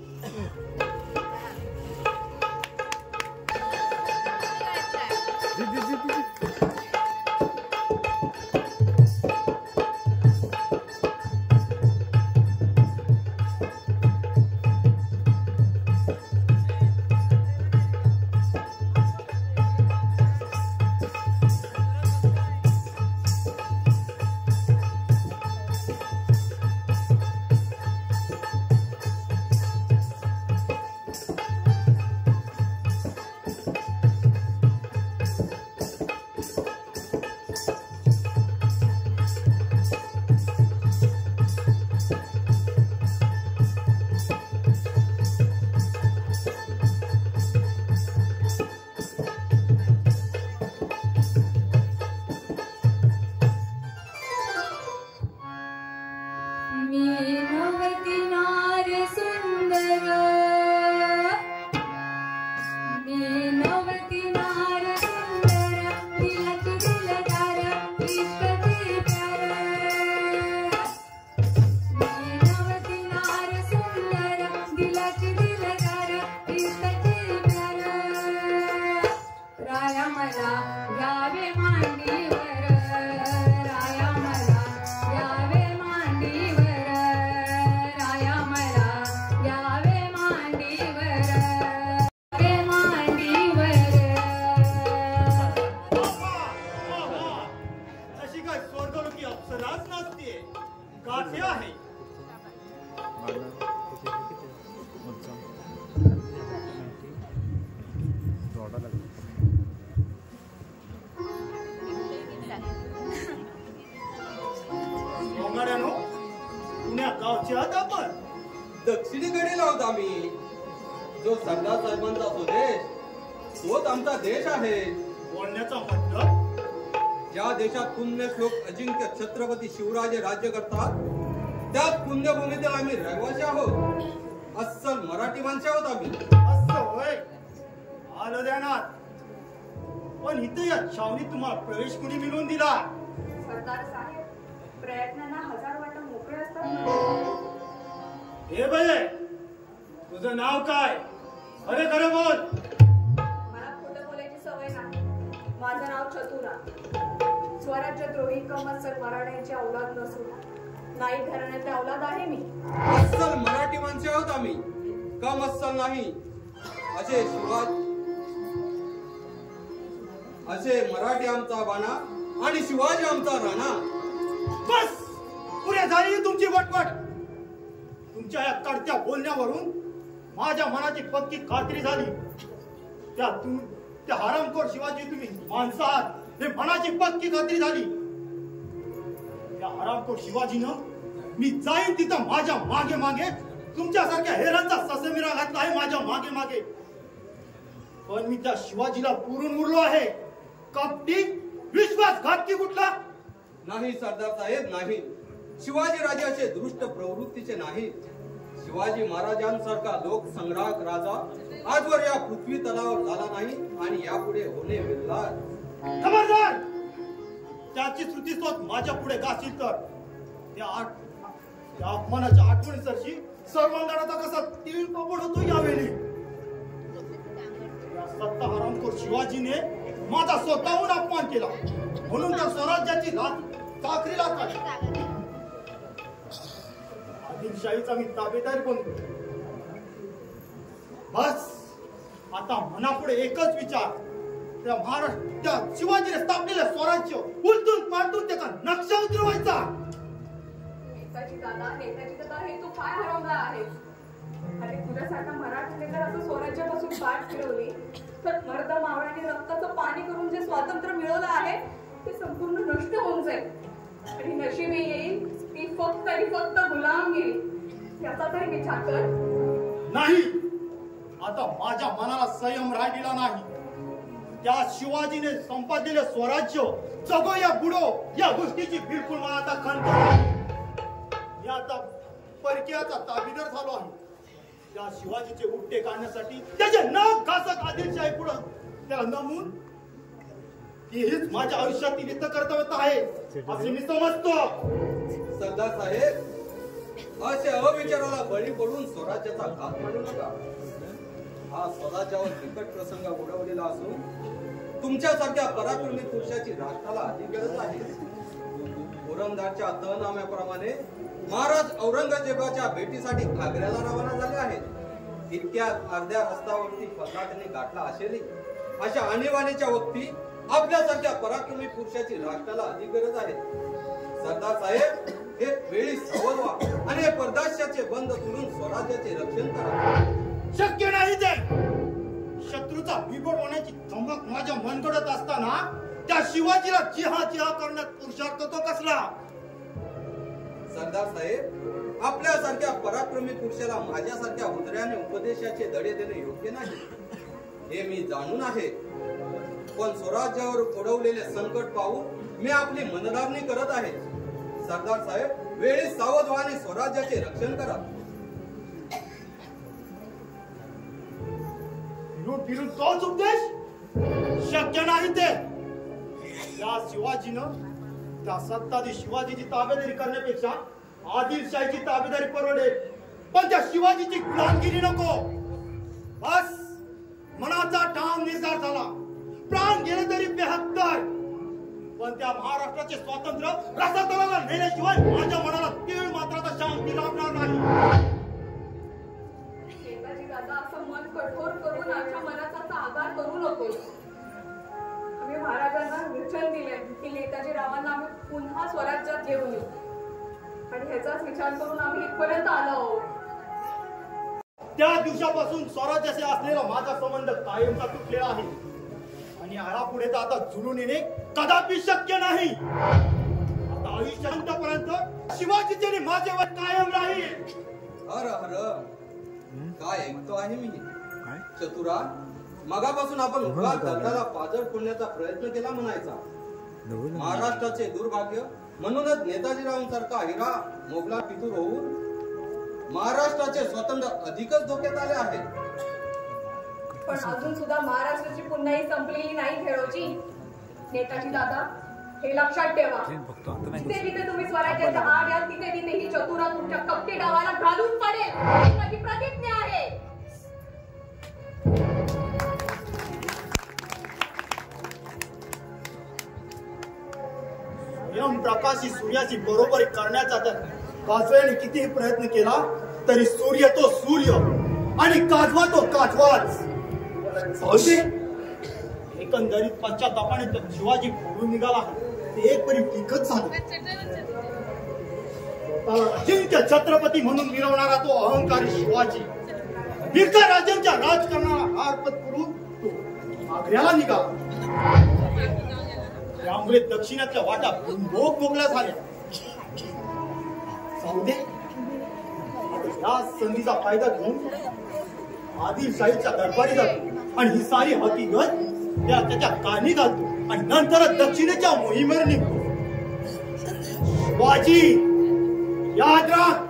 दक्षिणेकडे लावत आम्ही. जो सरदार साहेबांचा स्वदेश तोच आमचा देश आहे. बोलण्याचा मतलब ज्या देशात पुण्यश्लोक अजिंक्य छत्रपती शिवराजे राज्य करतात त्याच पुण्यभूमीतील आम्ही रहिवासी आहोत. अस्सल मराठी माणसे आहोत आम्ही. असं होय आलं ध्यानात. पण इथं या छावणीत तुम्हाला प्रवेश कुणी मिळवून दिला. सरदार साहेब प्रयत्नांना 1000 वाटा मोकळे असतात. हे बये तुझं नाव काय. अरे खरं बोल. मला खोटं बोलायची सवय नाही. माझं नाव चतुरा. स्वराज्यद्रोही कमत्सर मराठ्यांची औलाद नसून नाईक घराण्याचे औलाद आहे मी. अस्सल मराठी माणसे आहोत आम्ही. कम अस्सल नाही. असे मराठी आमचा बाणा आणि शिवाजी आमचा राणा. बस पुरे झाली तुमची वटवट. तुमच्या या तडक्या बोलण्यावरून माझ्या मनाची पक्की खात्री झाली. त्या हरामखोर शिवाजी तुम्ही माणसं आहात हे मनाची पक्की खात्री झाली. त्या हरामखोर शिवाजीनं मी जाईन तिथं माझ्या मागे मागे तुमच्यासारख्या हेरांचा ससेमिरा घातला आहे माझ्या मागे मागे. पण मी त्या शिवाजीला पुरून उरलो आहे. कपटी विश्वासघातकी कुठला नाही सरदार साहेब नाही. शिवाजी राजे असे दुष्ट प्रवृत्तीचे नाही. शिवाजी महाराजांसारखा लोकसंग्राहक राजा आजवर या पृथ्वी तलावर झाला नाही आणि यापुढे होणे विरलार. खबरदार. त्याची श्रुतीस्वत माझ्या पुढे गाशील तर त्या अपमानाच्या आठवणीसरशी सर्वांगणाचा कसा तीळ कपड होतो यावेळी. या सत्ता हरामखोर शिवाजीने माझा स्वतःहून अपमान केला म्हणून त्या स्वराज्याची चाकरीला काढली. आदिलशाहीचा मी ताबेदार बनतो. बस आता मनापुढे एकच विचार, त्या महाराष्ट्र त्या शिवाजीने स्थापलेलं स्वराज्य उलटून पालटून त्याचा नक्षा उतरवायचा. नेताजी दादा हे तू काय हरवला आहेस? अरे तुझ्यासारखा मराठ्याने जर असं स्वराज्यापासून पाठ फिरवली तर मर्द मावळ्याने रक्ताचं पाणी करून जे स्वातंत्र्य मिळवलं आहे ते संपूर्ण नष्ट होऊन जाईल. आणि नशिबी येईल ती फक्त आणि फक्त गुलामगिरी. याचा तरी विचार कर. नाही, आता माझ्या मनाला संयम राहिलेला नाही. त्या शिवाजीने संपादिलेलं स्वराज्य जगो या बुडो या गोष्टीची बिलकुल मला आता खंत नाही. मी आता परकीयाचा ताबेदार झालो आहे. त्या शिवाजीचे उपटे काढण्यासाठी त्याचे नाक घासत आदिलशाही पुढं त्याला नमून हीच माझ्या आयुष्यातील इथं कर्तव्य आहे असे मी समजतो. सरदार साहेब, असे अविचाराला बळी पडून स्वराज्याचा घात मांडू नका. हा स्वराज्यावर बिकट प्रसंग उडवलेला असून तुमच्यासारख्या पराक्रमी पुरुषाची राष्ट्राला अधिक गरज आहे. पुरंदरच्या तहनाम्याप्रमाणे महाराज औरंगजेबाच्या भेटीसाठी आग्र्याला रवाना झाले आहेत. इतक्यात अर्ध्या रस्त्यावरती फसादने गाठला असेल अशा आणीबाणीच्या वक्ती आपल्यासारख्या पराक्रमी पुरुषाची राष्ट्राला अधिक गरज आहे. सरदार साहेब, हे वेळी सावध व्हा आणि परदाश्याचे बंद करून स्वराज्याचे रक्षण करा. शक्य नाही ते. शत्रूचा बिघड होण्याची धमक माझ्या मनगडत असताना त्या शिवाजीला जिहा करण्यात पुरुषार्थ तो कसला? सरदार साहेब, आपल्यासारख्या पराक्रमी पुरुषाला माझ्यासारख्या उदऱ्याने उपदेशाचे धडे देणे योग्य नाही हे मी जाणून आहे. पण स्वराज्यावर ओढवलेले संकट पाहून मी आपली मनधारणी करत आहे. सरदार साहेब, वेळी सावध व्हा आणि स्वराज्याचे रक्षण करा. फिरून तोच उपदेश शक्य नाही ते. त्या शिवाजीनं त्या सत्ताधी शिवाजीची ताबेदारी करण्यापेक्षा आदिलशाहीची ताबेदारी परवडेल, पण त्या शिवाजीची गुलामगिरी नको. बस मनाचा ठाम निर्धार झाला. प्राण गेले तरी बेहत्तर, पण त्या महाराष्ट्राचे स्वातंत्र्य रसातळाला नेल्याशिवाय माझ्या मनाला तीळ मात्राचा शांती लाभणार नाही. नेताजी दादा, असं मन कठोर करून आमच्या मनाचा आधार करू नकोस. आम्ही महाराजांना वचन दिले की नेताजी रावांना आम्ही पुन्हा स्वराज्यात घेऊन येऊ आणि ह्याचाच विचार करून आम्ही इथपर्यंत आलो आहोत. त्या दिवसापासून स्वराज्याशी असलेला माझा संबंध कायमचा तुटलेला आहे आणि यापुढे तर आता जुळून येणे कदापि शक्य नाही. आता आयुष्यापर्यंत शिवाजीचे माझ्यावर कायम राहील. हर हर, काय ऐकतो आहे मी? चतुरा, मगापासून आपण उभा दगडाला पाजळ फोडण्याचा प्रयत्न केला म्हणायचा. महाराष्ट्राचे दुर्भाग्य म्हणूनच नेताजीरावांसारखा हिरा मोगला पितूर होऊन महाराष्ट्राचे स्वातंत्र्य अधिकच धोक्यात आले आहे. पण अजून सुद्धा महाराष्ट्राची पुन्हाही संपलेली नाही खेळोची. नेताजी दादा, हे लक्षात ठेवा. जिथे जिथे तुम्ही स्वराज्याच्या आड याल तिथे तिथे ही चतुरा तुमच्या कपटी डावाला घालून पाडेल. माझी प्रतिज्ञा आहे. प्रकाशी सूर्याची बरोबरी करण्याचा तर काजव्याने कितीही प्रयत्न केला तरी सूर्य तो सूर्य आणि काजवा तो काजवाच. एकंदरीत पश्चातापाने तर शिवाजी फोडून निघाला ते एक परी टिकत झालं. अजिंक्य छत्रपती म्हणून मिरवणारा तो अहंकारी शिवाजी बिरका राजांच्या राजकारणाला हात करून तो आग्र्याला निघाला. त्यामुळे दक्षिणातल्या वाटा भोग मोकळ्या झाल्या. सावदे या संधीचा फायदा घेऊन आदिलशाहीच्या दरबारी जातो आणि ही सारी हकीकत त्याच्या कानी घालतो आणि नंतरच दक्षिणेच्या मोहिमेवर निघतो. शिवाजी, याद राख,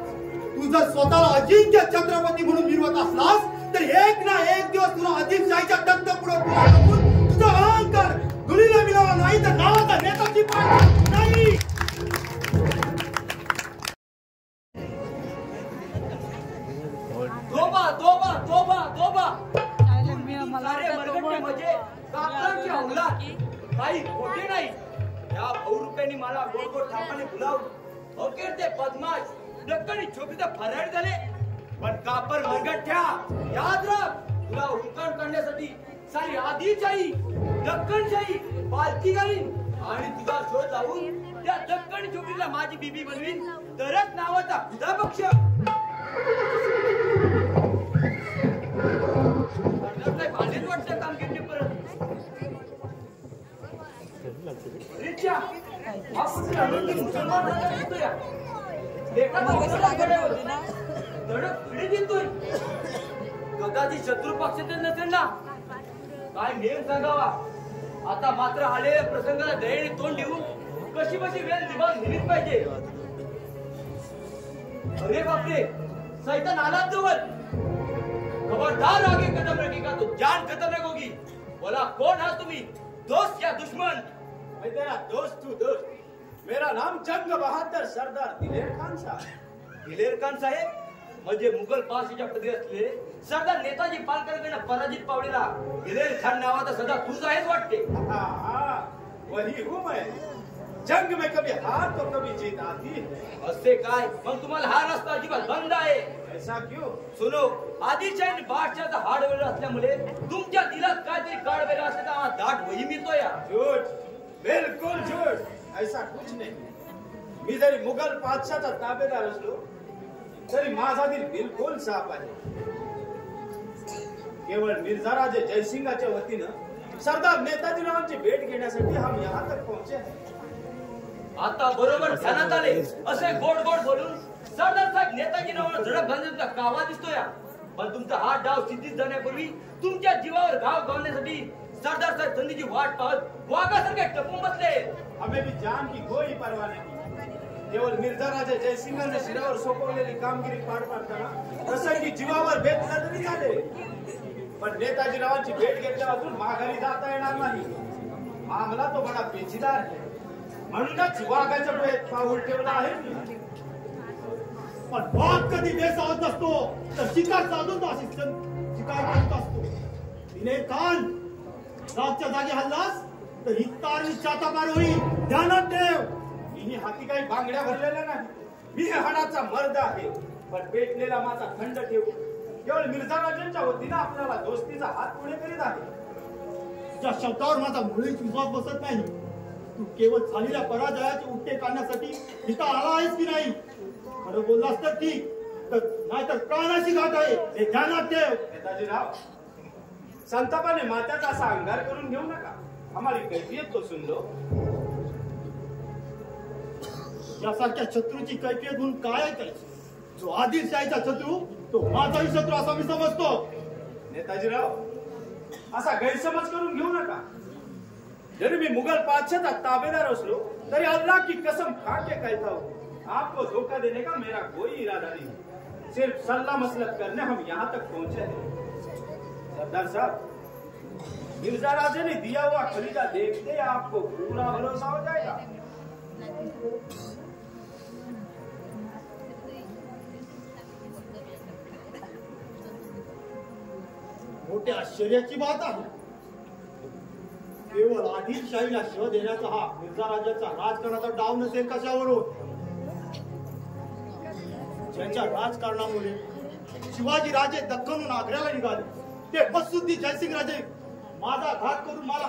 तू जर स्वतःला अजिंक्य छत्रपती म्हणून मिरवत असलास तर एक ना एक दिवस तुला आदिलशाहीच्या दत्त पुढे तुझा अहंकार धुळीला मिळाला नाही तर नावाचा नेताची पाठ नाही. मला कापरांची अवलाद काही खोटे नाही. या बहुरूप्यांनी मला गोड गोड थापाने बोलावून अखेर ते बदमाश दक्कनी छोपीचा फरार झाले. पण कापर मरगट ठ्या याद राख, तुला हुंकण करण्यासाठी सारी आदिलशाही दक्कनशाही पालखी घालीन आणि तुझा शोध लावून त्या दक्कनी छोपीला माझी बीबी बनवीन, तरच नावाचा खुदा पक्ष भांडेच वाटतं कामगिरी परत. रिच्या, हा कुठला मुसलमान राजा येतो या लेखाचा वगैरे धडक पिढी देतोय. कदाचित शत्रू पक्षाचे नसेल ना, काय नेम सांगावा. आता मात्र आलेल्या प्रसंगाला दयेने तोंड देऊन कशी बशी वेळ निभावून नेलीच पाहिजे. अरे बापरे, सैतान आलाच जवळ. खबरदार आगे कदम रखेगा तो जान खतरनाक होगी. बोला कौन हा तुम्ही, दोस्त या दुश्मन? मैं तेरा दोस्त हूँ दोस्त. मेरा नाम जंग बहादुर सरदार दिलेर खान साहब. दिलेर खान साहेब म्हणजे मुघल पारशीच्या पदरी असलेले सरदार नेताजी पालकरांकडे पराजित पावलेला दिलेर खान नावाचा सदा तूच आहेच वाटते. वही हूँ मैं. जंग में कभी हार तो कभी जीत आती है. असे काय मग तुम्हाला हा रस्ता अजिबात बंद आहे. ऐसा क्यों? सुनो, आदिलशाही बादशाहचा हाड वेगळा असल्यामुळे तुमच्या दिलात काहीतरी काळ वेगळा असल्याचा हा दाट वही मिळतो या. झूठ, बिल्कुल झूठ. ऐसा कुछ नहीं. मी जरी मुघल बादशाहचा ताबेदार असलो तरी माझा दिल बिलकुल साफ आहे. केवळ मिर्झा राजे जयसिंगाच्या वतीनं सरदार नेताजीरावांची भेट घेण्यासाठी हम यहाँ तक पहुंचे हैं. आता बरोबर ध्यानात आले. असे गोड गोड बोलून सरदार साहेब नेताजीरावांना झडप घालण्याचा कावा दिसतोय. पण तुमचा हा डाव सिद्धीत जाण्यापूर्वी तुमच्या जीवावर घाव घालण्यासाठी सरदार साहेब संधीची वाट पाहत वाघासारखे टपून बसले. हमें भी जान की कोई परवाह नहीं. केवळ मिर्झा राजे जयसिंगाने शिरावर सोपवलेली कामगिरी पार पाडताना प्रसंगी जीवावर बेतला तरी झाले. पण नेताजीरावांची भेट घेतल्यापासून माघारी जाता येणार नाही. मामला तो बडा पेचीदा आहे. म्हणूनच वाघाच्या पुढे पाऊल ठेवला आहे. पण वाघ कधी बेसावत नसतो, तर शिकार साधून शिकार करत असतो. दिलेर खान, रातच्या जागी हल्लास तर ही तारवी चातामार होईल, ध्यानात ठेव. मी हाती काही बांगड्या भरलेल्या नाही. मी हाडाचा मर्द आहे. पण पेटलेला माझा खंड ठेवू केवळ मिर्झा राजांच्या वतीनं आपल्याला दोस्तीचा हात पुढे करीत आहे. तुझ्या शब्दावर माझा मुळीच विश्वास बसत नाही. तू केवळ झालेल्या पराजयाचे उठे काढण्यासाठी इथं आला आहेस की नाही? खरं बोललास तर ठीक, नाहीतर प्राणाची घाट आहे, हे ध्यानात ठेव. नेताजीराव, संतापाने मात्याचा असा अंगार करून घेऊ नका. हमारी कैफियत तो सुन लो. यासारख्या शत्रूची कैफियत म्हणून काय ऐकायची? जो आदिलशाहीचा शत्रू तो माझाही शत्रू असा मी समजतो. नेताजीराव, असा गैरसमज करून घेऊ नका. जरी मी मुगल बादशाहचा ताबेदार असलो तरी अल्लाह की कसम खा के कहता हूँ, आपको धोखा देने का मेरा कोई इरादा नहीं. सिर्फ सल्ला मसलत करने हम यहाँ तक पहुंचे हैं. सरदार साहब, मिर्जा राजे ने दिया हुआ खरीदा देखते आपको पूरा भरोसा हो जाएगा. मोठ्या आश्चर्याची बात आहे. केवळ आदिलशाहीला शिव देण्याचा हा मिर्झा राजाचा राजकारणाचा डाव नसेल कशावरून? ज्यांच्या राजकारणामुळे शिवाजी राजे दख्खनहून आग्र्याला निघाले, ते मसुद्दी जयसिंग राजे माझा घात करून मला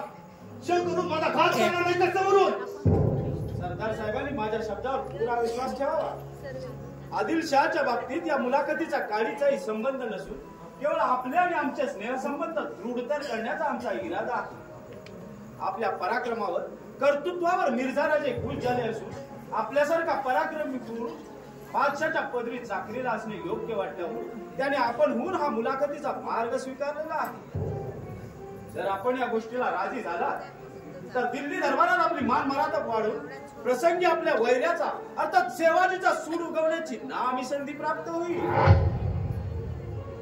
घात करणार नाही कशावरून? सरदार साहेबांनी माझ्या शब्दावर पुरा विश्वास ठेवावा. आदिलशहाच्या बाबतीत या मुलाखतीचा काळीचाही संबंध नसून केवळ आपले आणि आमचे स्नेहसंबंध दृढतर करण्याचा आमचा इरादा आहे. आपल्या पराक्रमावर कर्तृत्वावर मिर्झा राजे खुश झाले असून आपल्यासारखा पराक्रमी पुरुष बादशाहच्या पदवी चाकरीला असणे योग्य वाटल्यावर त्याने आपणहून हा मुलाखतीचा मार्ग स्वीकारलेला आहे. जर आपण या गोष्टीला राजी झाला तर दिल्ली दरबारात आपली मान मराठा वाढून प्रसंगी आपल्या वैर्याचा अर्थात सेवाजीचा सूड उगवण्याची नामी संधी प्राप्त होईल.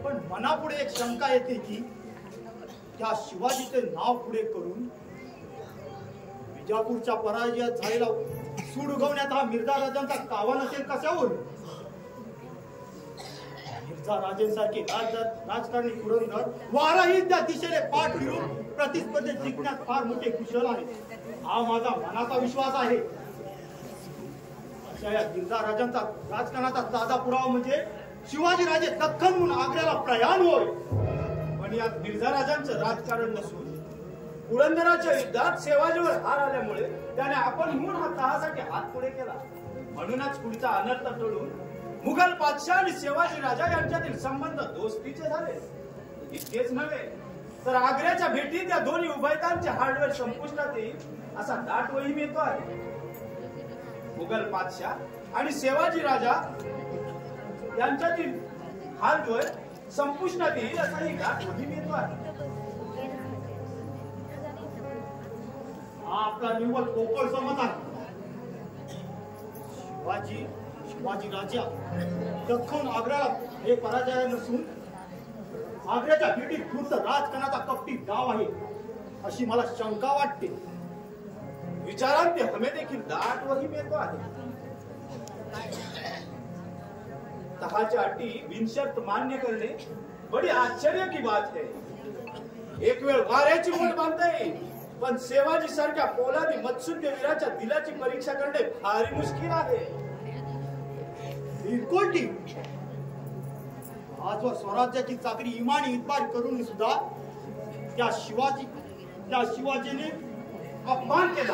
पण मनापुढे एक शंका येते की त्या शिवाजीचे नाव पुढे करून विजापूरच्या पराजयात झालेला सूड उगवण्यात हा मिर्झा राजांचा कावा नसेल कशावर? जा राजेंसारखे राजकारणी पुरंदर वाराही त्या दिशेने पाठ फिरून प्रतिस्पर्धेत जिंकण्यात फार मोठे कुशल आहेत. हा माझा मनाचा विश्वास आहे. अशा या गिरजा राजांचा राजकारणाचा ताजा पुरावा म्हणजे शिवाजी राजे दख्खनहून आग्र्याला प्रयाण होय. पण यात गिरजा राजांचं राजकारण नसून पुरंदराच्या युद्धात शिवाजीवर हार आल्यामुळे त्याने आपणहून तहासाठी हात पुढे केला. म्हणूनच पुढचा अनर्थ टळून मुघल बादशाह आणि शिवाजी राजा यांच्यातील संबंध दोस्तीचे झाले. इतकेच नव्हे तर आग्र्याच्या भेटीत या दोन्ही उभयतांचे हार्डवेअर संपुष्टात येईल असा दाट वहीम येतो आहे. मुघल बादशाह आणि शिवाजी राजा यांच्यातील हार्डवेअर संपुष्टात येईल असाही दाट वहीम येतो आहे. हा आपला निव्वळ पोकळ समज आहे. शिवाजी राजा दख्खन आग्र्याला हे पराजय नसून आग्र्याच्या भेटीत खुर्द राजकारणाचा कपटी डाव आहे अशी मला शंका वाटते. विचारांत हमे देखील दाट वहीम येतो आहे. तहाच्या अटी बिनशर्त मान्य करणे बडी आश्चर्य की बात है. एक वेळ वाऱ्याची बोट बांधता येईल पण शिवाजी सारख्या पोलादी मत्सुद्ध वीराच्या दिलाची परीक्षा करणे भारी मुश्किल आहे. बिलकुल ठीक. आजवर स्वराज्याची चाकरी इमानी इतबार करून सुद्धा त्या शिवाजीने अपमान केला.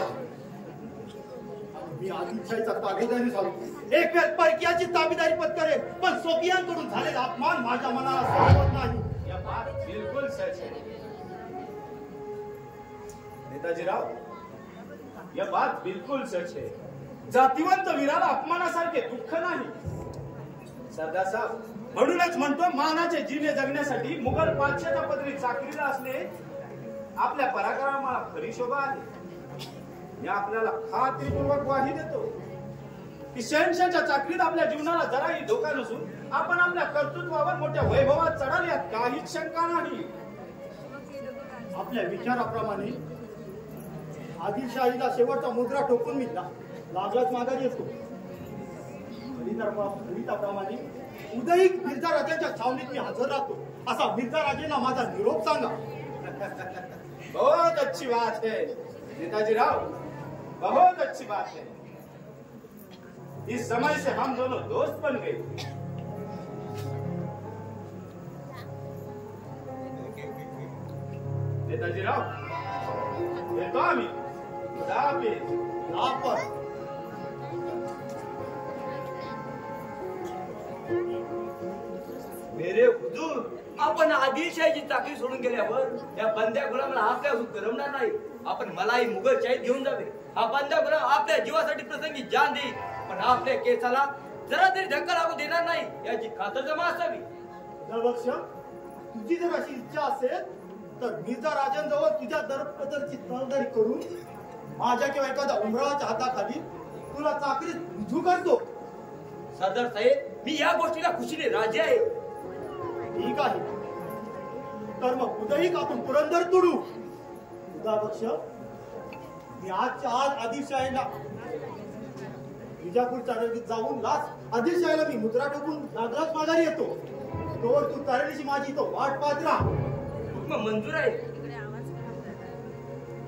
मी आदिलशाहीचा ताबेदारी झालो. एक वेळ परकीयाची ताबेदारी पत्करेल पण सोफियांकडून झालेला अपमान माझ्या मनाला सोबत नाही. या बात बिलकुल सच है नेताजीराव. या बात बिलकुल सच है. जातिवंत वीराला अपमानासारखे दुःख नाही. सरदार साहेब म्हणूनच म्हणतो मानाचे जीने जगण्यासाठी मुघल बादशाहच्या पदरी चाकरीला असणे आपल्या पराक्रमाला खरी शोभा आहे. मी आपल्याला खात्रीपूर्वक ग्वाही देतो की शहनशाहच्या चाकरीत आपल्या जीवनाला जराही धोका नसून आपण आपल्या कर्तृत्वावर मोठ्या वैभवात चढाल यात काहीच शंका नाही. आपल्या विचाराप्रमाणे आदिलशाहीला शेवटचा मुद्रा ठोकून मी लागलाच माघारी येतो. फलिताप्रमाणे उदयिक मिर्झा राजांच्या छावणीत मी हजर राहतो असा मिर्झा राजेंना माझा निरोप सांगा. बहुत अच्छी बात है नेताजीराव. बहुत अच्छी बात है. इस समय से हम दोनों दोस्त बन गए. नेताजीराव येतो आम्ही. मेरे हुजूर, आपण आदिलशाहीची चाकरी सोडून गेल्यावर या बंद्या गुलामाला आपल्या करमणार नाही. आपण मलाही मुघलशाहीत घेऊन जावे. हा बंद्या गुलाम आपल्या जीवासाठी प्रसंगी जान देईल पण आपल्या केसाला जरा तरी धक्का लागू देणार नाही याची खातरजमा असावी. दलबक्ष, तुझी जर अशी इच्छा असेल तर मिर्झा राजांजवळ तुझ्या दरपदरची तळदारी करून माझ्या किंवा एखाद्या उमरावाच्या हाताखाली तुला चाकरीत रुजू करतो. सरदार साहेब, मी या गोष्टीला खुशीने राजी आहे. ठीक आहे, तर मग उद्याही आपण पुरंदर तोडू. दलबक्ष, मी आजच्या आज आदिलशाहीला विजापूरच्या नगरीत जाऊन आदिलशाहीला मी मुद्रा टोकून लागलाच माघारी येतो. तोवर तू तारणीची माझी तो वाट पाहत राहा. मंजूर आहे.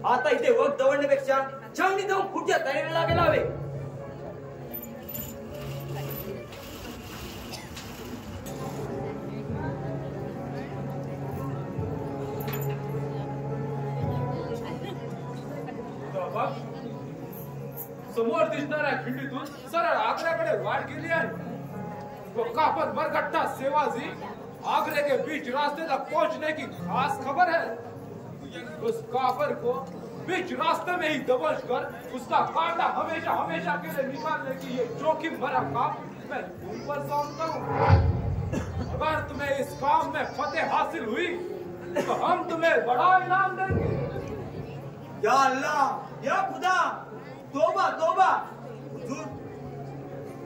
आता इथे वक्त दवडण्यापेक्षा छावणी जाऊन पुढच्या तयारीला लागायला हवे. समोर दिसणाऱ्या खिंडीतून सरळ आग्र्याकडे वाट गेली आहे. तो कापत बरगट्टा शिवाजी आगरे के बीच रास्ते तक पहुंचने की खास खबर है. उस काफिर को बीच रास्ते में ही दबोच कर उसका कांटा हमेशा हमेशा के लिए निकालने की ये जोखिम भरा काम मैं तुम पर सौंपता हूँ. अगर तुम्हें इस काम में फतेह हासिल हुई तो हम तुम्हें बड़ा इनाम देंगे. या अल्लाह, या खुदा, तोबा तोबा. हुजूर,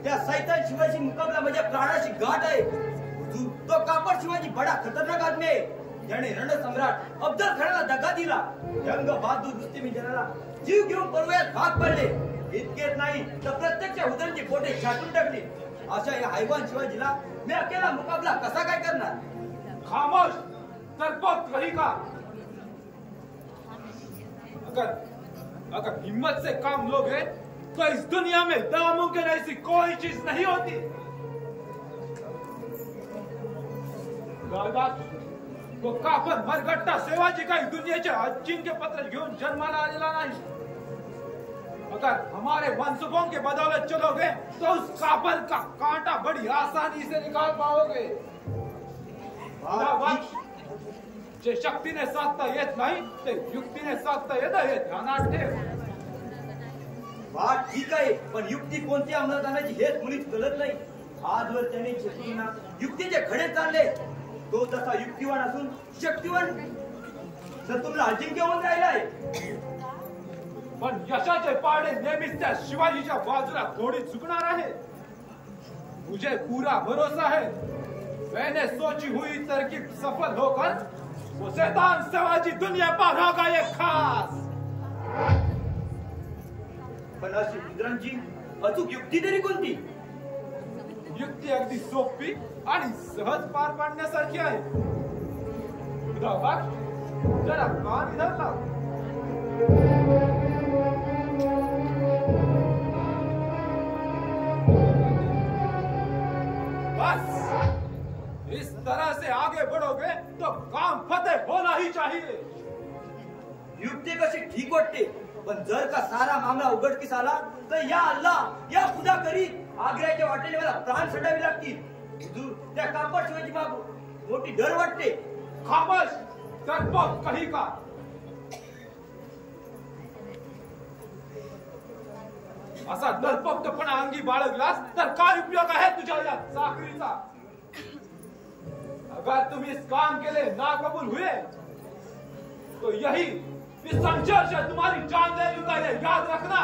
त्या सैतान शिवाजी मुकाबला म्हणजे प्राणाची गाठ आहे. हुजूर, तो कापड शिवाजी बडा खतरनाक आदमी आहे. त्याने रणसम्राट अफजल खानाला दगा दिला. जंग बहादूर रुस्तमी जनाला जीव घेऊन पळवयात भाग पडले. इतकेच नाही तर प्रत्यक्ष हुजूरांची पोटे छाटून टाकली. अशा या हैवान शिवाजीला मी अकेला मुकाबला कसा काय करणार? खामोश, तरबत रही का? अगर हिम्मत से काम लोगे तो इस दुनिया में नामुमकिन ऐसी कोई चीज नहीं होती। तो काफर मरगट्टा सेवाजी काही दुनियेचे अजिंक्य पत्र घेऊन जन्माला आलेला नाही। अगर हमारे मनसुबों के बदौलत चलोगे तो उस काफर का कांटा बड़ी आसानी से निकाल पाओगे। जे शक्तीने साधता येत नाही ते युक्तीने साधता येतं हे ध्यानात ठेव। वाट ठीक आहे, पण युक्ती कोणती अंमलात आणायची हेच मुळीच कळत नाही। आजवर त्यांनी शत्रूंना युक्तीचे खडे चालले, तो तसा युक्तिवान असून शक्तिवान शत्रूला अजिंक्य होऊन राहिलाय। पण यशाचे पारडे नेहमीच त्या शिवाजीच्या बाजूला थोडी चुकणार आहे। मुझे पूरा भरोसा है, मैंने सोची हुई तरकीब सफल होकर वो शैतान शिवाजी दुनिया पर होगा ये खास। पण अशी रुद्रांची अचूक युक्ती तरी कोणती? युक्ती अगदी सोपी आणि सहज पार पाडण्यासारखी आहे। जरा कान इधर लाव। बस इस तरह से आगे बढ़ोगे तो काम फतेह होना ही चाहिए। युक्ती कशी ठीक वाटते, पण जर का सारा मामला उघडकीस आला तर या अल्लाह या खुदा करी आग्र्याच्या वाटेने मला प्राण सोडावे लागतील। हुजूर, त्या कापड शिवाजी माग मोठी डर वाटते। खामोश, तरबत कही का? असा दर्पकपणा अंगी बाळगलास तर काय उपयोग आहे तुझ्या या चाकरीचा? अगर तुम इस काम के लिए नाकबूल हुए तो यही इस संघर्ष से तुम्हारी जान ले लूंगा, ये याद रखना।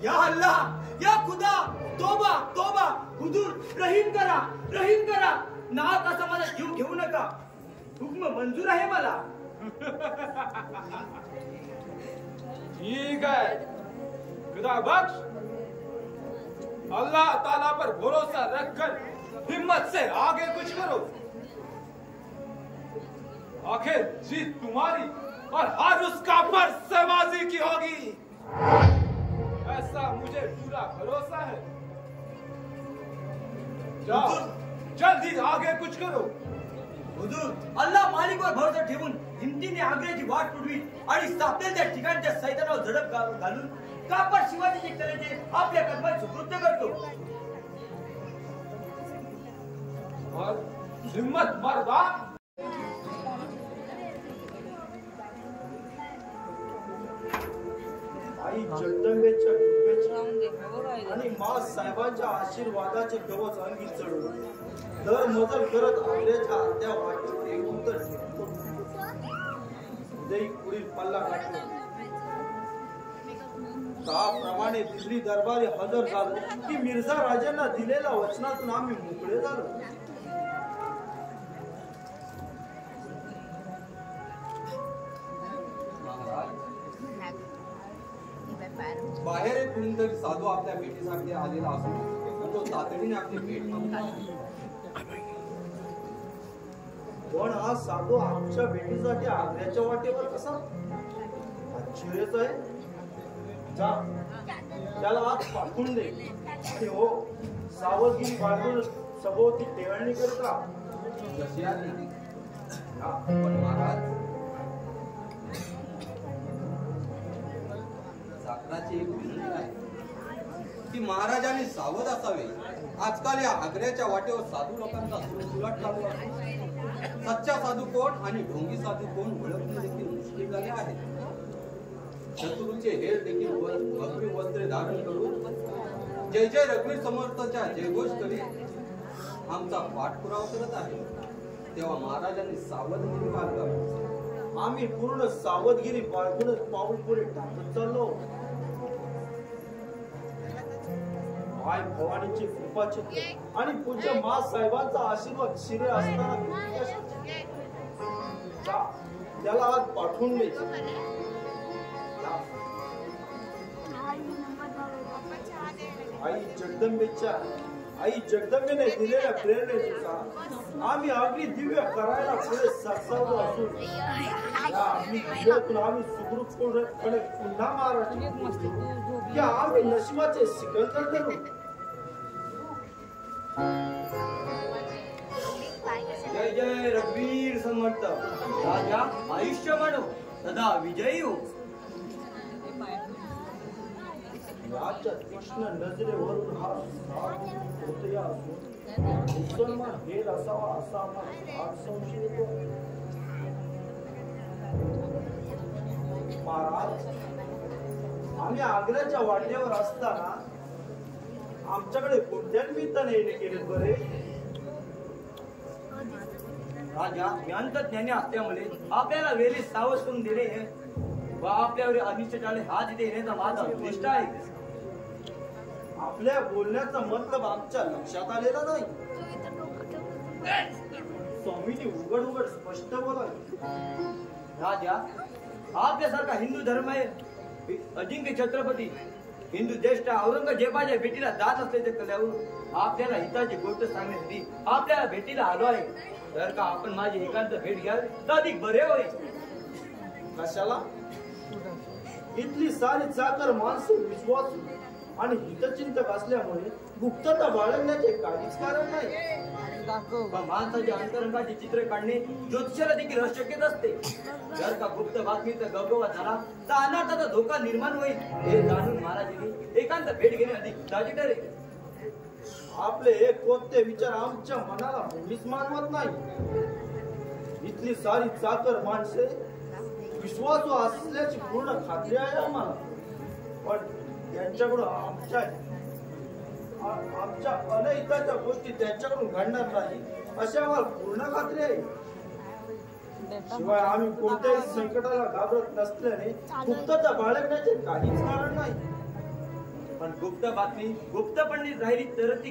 या अल्लाह या खुदा, तोबा तोबा, हुजूर रहीम करा, रहीम करा। नाक असं मला जीव घेऊ नका, हुक्म मंजूर आहे मला। ठीक है, खुदा बख्श, अल्लाह ताला पर भरोसा रखकर हिम्मत से आगे कुछ करो। आखिर जीत तुम्हारी और हार उस काफर शिवाजी की होगी, ऐसा मुझे पूरा भरोसा है। जाओ, जल्दी आगे कुछ करो। हुजूर, अल्लाह मालिकवर भरोसा ठेवून हिमतीने आग्र्याची वाट पुढवी आणि सापडेल त्या ठिकाणच्या सैतानावर झडप घालून कापड शिवाजीचे कलेचे आपल्या कदमात सुकृत्य करतो। और हिम्मत मर्दा, आई जगदंबेच्या कृपेची आणि मा साहेबांच्या आशीर्वादाचे कवच अंगी चढून दर मजल करत आग्र्याच्या त्या वाटेवर येऊन तर ठेवतो। उदयी पुढील पल्ला गाठला, त्याप्रमाणे दिल्ली दरबारी हजर झालो की मिर्झा राजांना दिलेल्या वचनातून आम्ही मोकळे झालो। बाहेर एक कोणीतरी साधू आपल्या भेटीसाठी आलेला असून तो तातडीने आपली भेट मागतो। पण हा साधू आमच्या भेटीसाठी आग्र्याच्या वाटेवर कसा? आश्चर्यच आहे। जा, त्याला आत पाठवून दे आणि हो, सावधगिरी बाळगून सभोवती टेहळणी करत राहा। जशी आली पण महाराज, चाकराची एक विनंती आहे की महाराजांनी सावध असावे। आजकाल या आग्र्याच्या वाटेवर साधू लोकांचा सुलट चालू आहे। सच्चा साधू कोण आणि ढोंगी साधू कोण ओळखणे देखील मुश्किल झाले आहे। शत्रूचे हेर देखील भगवी वस्त्रे धारण करून जय जय रघुवीर समर्थाच्या जयघोष करीत आमचा पाठपुरावा करत आहे। तेव्हा महाराजांनी सावधगिरी बाळगावी। आम्ही पूर्ण सावधगिरी बाळगूनच पाऊल पुढे टाकत चाललो। आई भवानीची कृपाचे आणि पूज्य मा साहेबांचा आशीर्वाद शिरे असताना जा, त्याला आज पाठवून दे। आई जगदंबेच्या आई जगदंबेने दिलेल्या प्रेरणेनुसार आम्ही अगदी दिव्य करायला पुढे सरसावलो असून आम्ही सुखरूपपणे पुन्हा महाराष्ट्रात या आम्ही नशिबाचे सिकंदर करू. जय जय रघुवीर समर्थ राजा आयुष्य म्हणो सदा विजयी हो. राजच्या तीक्ष्ण नजरेवरून हा हृदय असून मुसलमान हेर असावा असा आम्हाला संशय येतो. महाराज, आम्ही आग्र्याच्या वाटेवर असताना आमच्याकडे कोणत्या निमित्ताने येणे केले बरे? राजा ज्ञानी असल्यामुळे आपल्याला वेळी सावध करून देणे व आपल्यावर अनिष्ट झाले हात देण्याचा माझा उद्दिष्ट आहे. आपल्या बोलण्याचा मतलब आमच्या लक्षात आलेला नाही. स्वामींनी उघड उघड स्पष्ट बोला. राजा आपल्यासारखा हिंदू धर्म आहे अजिंक्य छत्रपती हिंदू ज्येष्ठ औरंगजेबाच्या भेटीला जात असल्याचे कळल्यावर आपल्याला हिताची गोष्ट सांगण्यासाठी आपल्याला भेटीला आलो आहे. जर का आपण माझी एकांत भेट घ्याल तर अधिक बरे होईल. कशाला? इथली सारी चाकर माणसे विश्वासू आणि हितचिंतक असल्यामुळे गुप्तता बाळगण्याचे काहीच कारण नाही. पण माणसाच्या अंतरंगाचे चित्र काढणे ज्योतिषाला देखील अशक्यच असते. जर का गुप्त बातमीचा गौरव झाला तर अनाथाचा धोका निर्माण होईल हे जाणून महाराजांनी एकांत भेट घेणे अधिक ताजी ठरेल. आपले एक कोणते विचार आमच्या मनाला मुळीच मानवत नाही. इथली सारी चाकर माणसे विश्वासू असल्याची पूर्ण खात्री आहे आम्हाला. पण त्यांच्याकडून आमच्या अनहिताच्या गोष्टी त्यांच्याकडून घडणार नाही अशी आम्हाला पूर्ण खात्री आहे. शिवाय आम्ही कोणत्याही संकटाला घाबरत नसल्याने गुप्तता बाळगण्याचे काहीच कारण नाही. पण गुप्त बातमी गुप्तपणे राहिली तर ती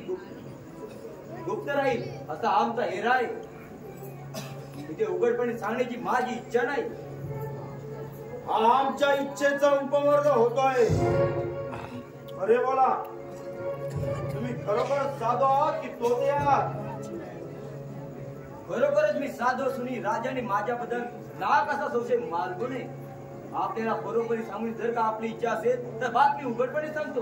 गुप्त राहील असा आमचा हेरा आहे. इथे उघडपणे सांगण्याची माझी इच्छा नाही. आमच्या इच्छेचा उपवर्ग होतोय. अरे बोला, तुम्ही खरोखरच साधू आहात की तोते आहात? खरोखरच मी साधू असूनही राजाने माझ्याबद्दल लाख असा संशय मानतो नये. आपल्याला बरोबरी सांगून जर का आपली इच्छा असेल तर बातमी उघडपणे सांगतो.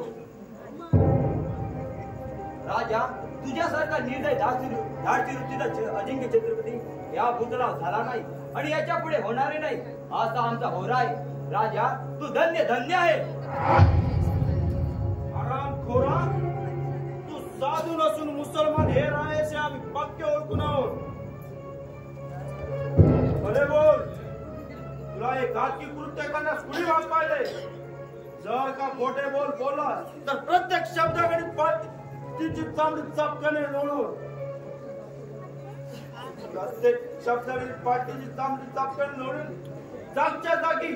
राजा तुझ्यासारखा निर्दय धाडसी वृत्तीचा अजिंक्य छत्रपती या भूतलावर झाला नाही आणि याच्या पुढे होणारे नाही असा आमचा होरा आहे. राजा तू धन्य धन्य आहे. आरामखोरा, तू साधू नसून मुसलमान हे राहायचे आम्ही पक्के ओळखून आहोत. भले बोल, तुला हे घातकी कृत्य करण्यास कुणी भाग पाडले? जर का खोटे बोललास तर प्रत्येक शब्दाकडे तिची चामडी चपकने लोळून प्रत्येक शब्दाकडे पाठीची चामडी चपकने लोळून जागच्या जागी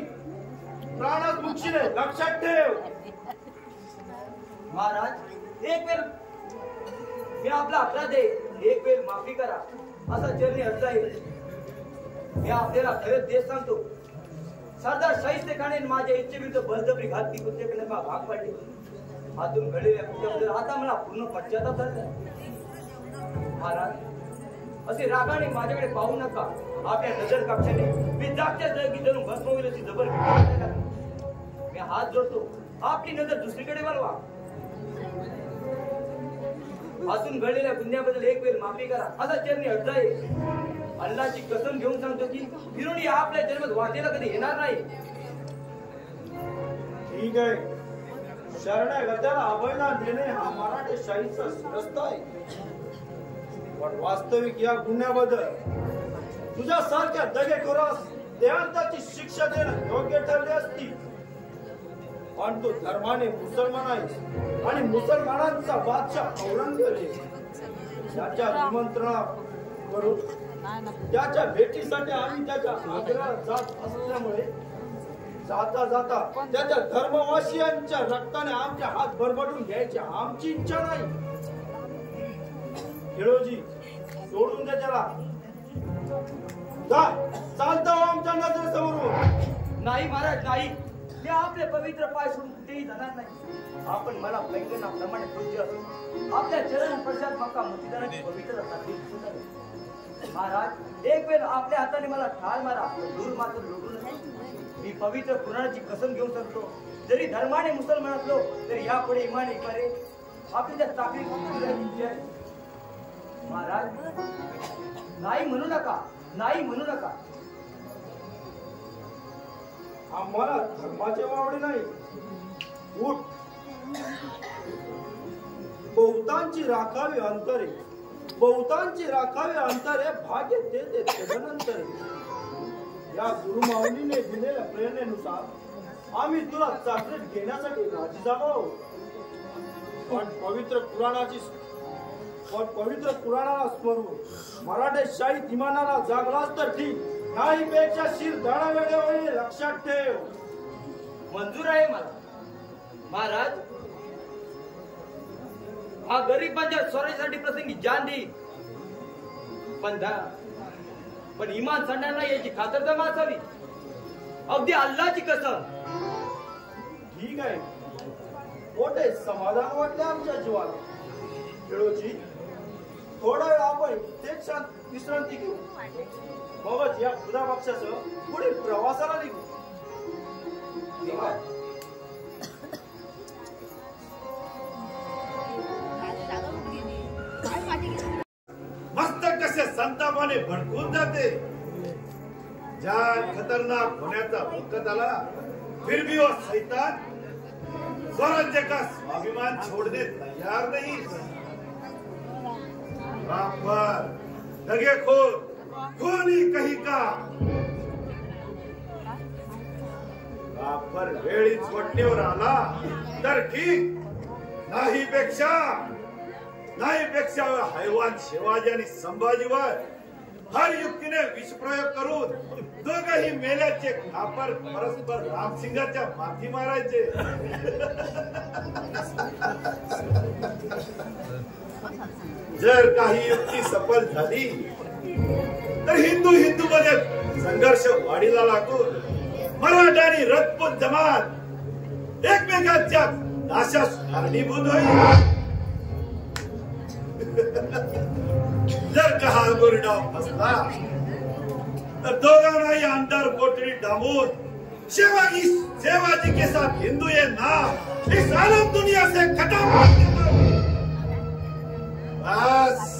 प्राणात मुक्षीने लक्षात ठेव. महाराज एक वेळ मी आपला अपराध आहे एक वेळ माफी करा असा चरणी अर्ज आहे. मी आपल्याला खरंच देश सांगतो. सरदार शाहिस्ते खाने माझ्या इच्छेविरुद्ध बळजबरी घातकी कृत्य करण्याचा भाग पाडले. हातून घडलेल्या कृत्याबद्दल आता मला पूर्ण पश्चाताप झाला. महाराज असे रागाने माझ्याकडे पाहू नका. आपल्या नजर कक्षाने मी जागच्या जागी जणू भस्म होईल अशी जबर मी हात जोडतो. आपली नजर दुसरीकडे वळवा. हातून घडलेल्या गुन्ह्याबद्दल एक वेळ माफी करा असा चरणी अर्ज आहे. अल्लाची कसम घेऊन सांगतो की फिरून आपल्या जन्मात वाटेला कधी येणार नाही. ठीक आहे. शरणागताला अभयदान देणे हा मराठी शाहीचा रस्ता आहे. पण वास्तविक या गुन्ह्याबद्दल तुझ्यासारख्या दगेखोरास देहांताची शिक्षा देणं योग्य ठरले असती. पण तो धर्माने मुसलमान आहे आणि मुसलमानांचा बादशाह औरंगजेब त्याच्या निमंत्रणावरून त्याच्या भेटीसाठी आम्ही त्याच्या आग्र्याला जात असल्यामुळे जाता जाता त्याच्या धर्मवासियांच्या रक्ताने आमच्या हात भरभरून घ्यायची आमची इच्छा नाही. खेळोजी सोडून दे त्याला. नाही महाराज नाही. मी आपले पवित्र पाय सोडून कुठेही जाणार नाही. आपण मला पैंगणाप्रमाणे पूज्य असून आपल्या चरण स्पर्शात मक्का मोतीदाराची पवित्र साखळी दिसून आली. महाराज, एक वेळ आपल्या हाताने मला ठार मारा, दूर मात्र लोटू नये. मी पवित्र कुराणाची कसम घेऊन सांगतो, जरी धर्माने मुसलमान असलो तरी यापुढे इमान इमारे आपली त्या चाकरी जय. महाराज, नाही म्हणू नका, नाही म्हणू नका. आम्हाला धर्माचे वावडे नाही. उठ, बहुतांची राखावी अंतरे, बहुतांची राखावी अंतरे, भाग्य ते तदनंतरे. या गुरुमाऊलीने दिलेल्या प्रेरणेनुसार आम्ही तुला चाकरीत घेण्यासाठी राजी झालो. पण पवित्र पुराणाला स्मरून मराठे शाहीत इमानाला जागलास तर ठीक, नाही पेक्षा शिर धडा वेळेवेळी लक्षात ठेव. मंजूर आहे मला. महाराज, हा गरीबांच्या स्वराज्यासाठी प्रसंगी जान देईल, पण इमान सणांना याची खातरजमा असावी. अगदी अल्लाची कसम. ठीक आहे, मोठे समाधान वाटले आमच्या जीवाला. खेळोची थोडा वेळ आपण इथेच विश्रांती घेऊ, मगच या खुदा पक्षासह पुढील प्रवासाला निघू. मस्तक कसे संतापाने भडकून जाते. ज्या खतरनाक होण्याचा वखत आला, फिर भी वो शैतान स्वराज्य का स्वाभिमान छोड़ने तैयार नहीं. रामभर दगेखोर कोणी कही का रामभर वेळीच वटणीवर आला तर ठीक, नाही पेक्षा हैवान शिवाजी आणि संभाजीवर हर युक्तीने विषप्रयोग करून दोघही मेल्याचे खापर परस्पर रामसिंगाच्या माथी मारायचे. जर काही युक्ती सफल झाली तर हिंदू मध्ये संघर्ष वाढीला लागून मराठा आणि राजपूत जमात एकमेकांच्या नाशास कारणीभूत होईल. जर का हा गोरीडाव फसला तर दोघांनाही अंदर कोठडी डांबून शिवाजी के साथ हिंदू ये नाम इस आलम दुनिया से खत्म कर देता. बस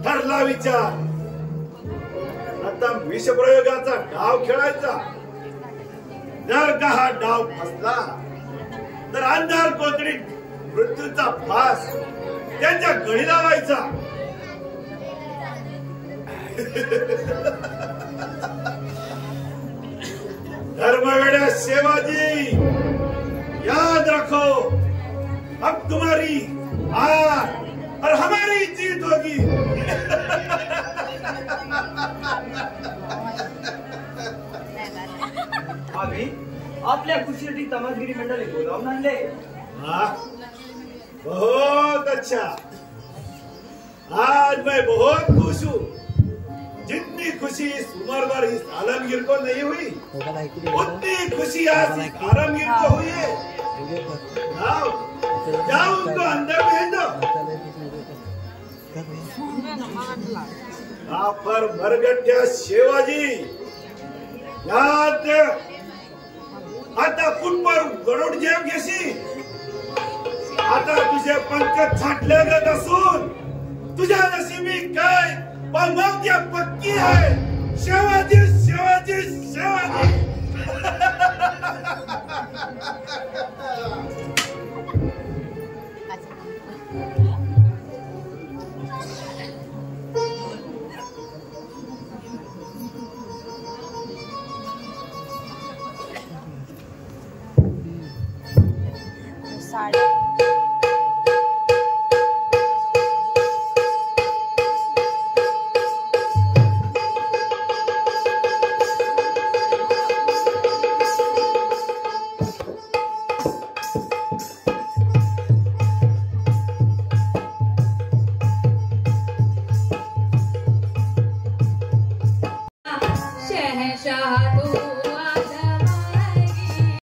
ठरला विचार. आता विषप्रयोगाचा डाव खेळायचा. जर का हा डाव फसला तर अंधार कोठडीत मृत्यूचा फास त्यांच्या गळी लावायचा. धर्मवेड्या शिवाजी, याद रखो, अब तुम्हारी हार और हमारी जीत होगी. आम्ही आपल्या खुशीसाठी तमासगिरी मंडळी बोलावून आणले. बहुत अच्छा. आज मैं बहुत खुश हूँ. जितनी खुशी इस उम्र पर इस आलमगीर को नहीं हुई, उतनी खुशी आज इस आलमगीर को हुई है. जाओ उनको अंदर भेज दो. पर मरगट्या शिवाजी, याद आता फुटपर गरुड जेव घेशी. आता तुझे पंख छाटले गत असून तुझ्या नशिबी काय पण मौत्या पक्की आहे. शिवाजी शिवाजी शिवाजी. साडी शहंशाह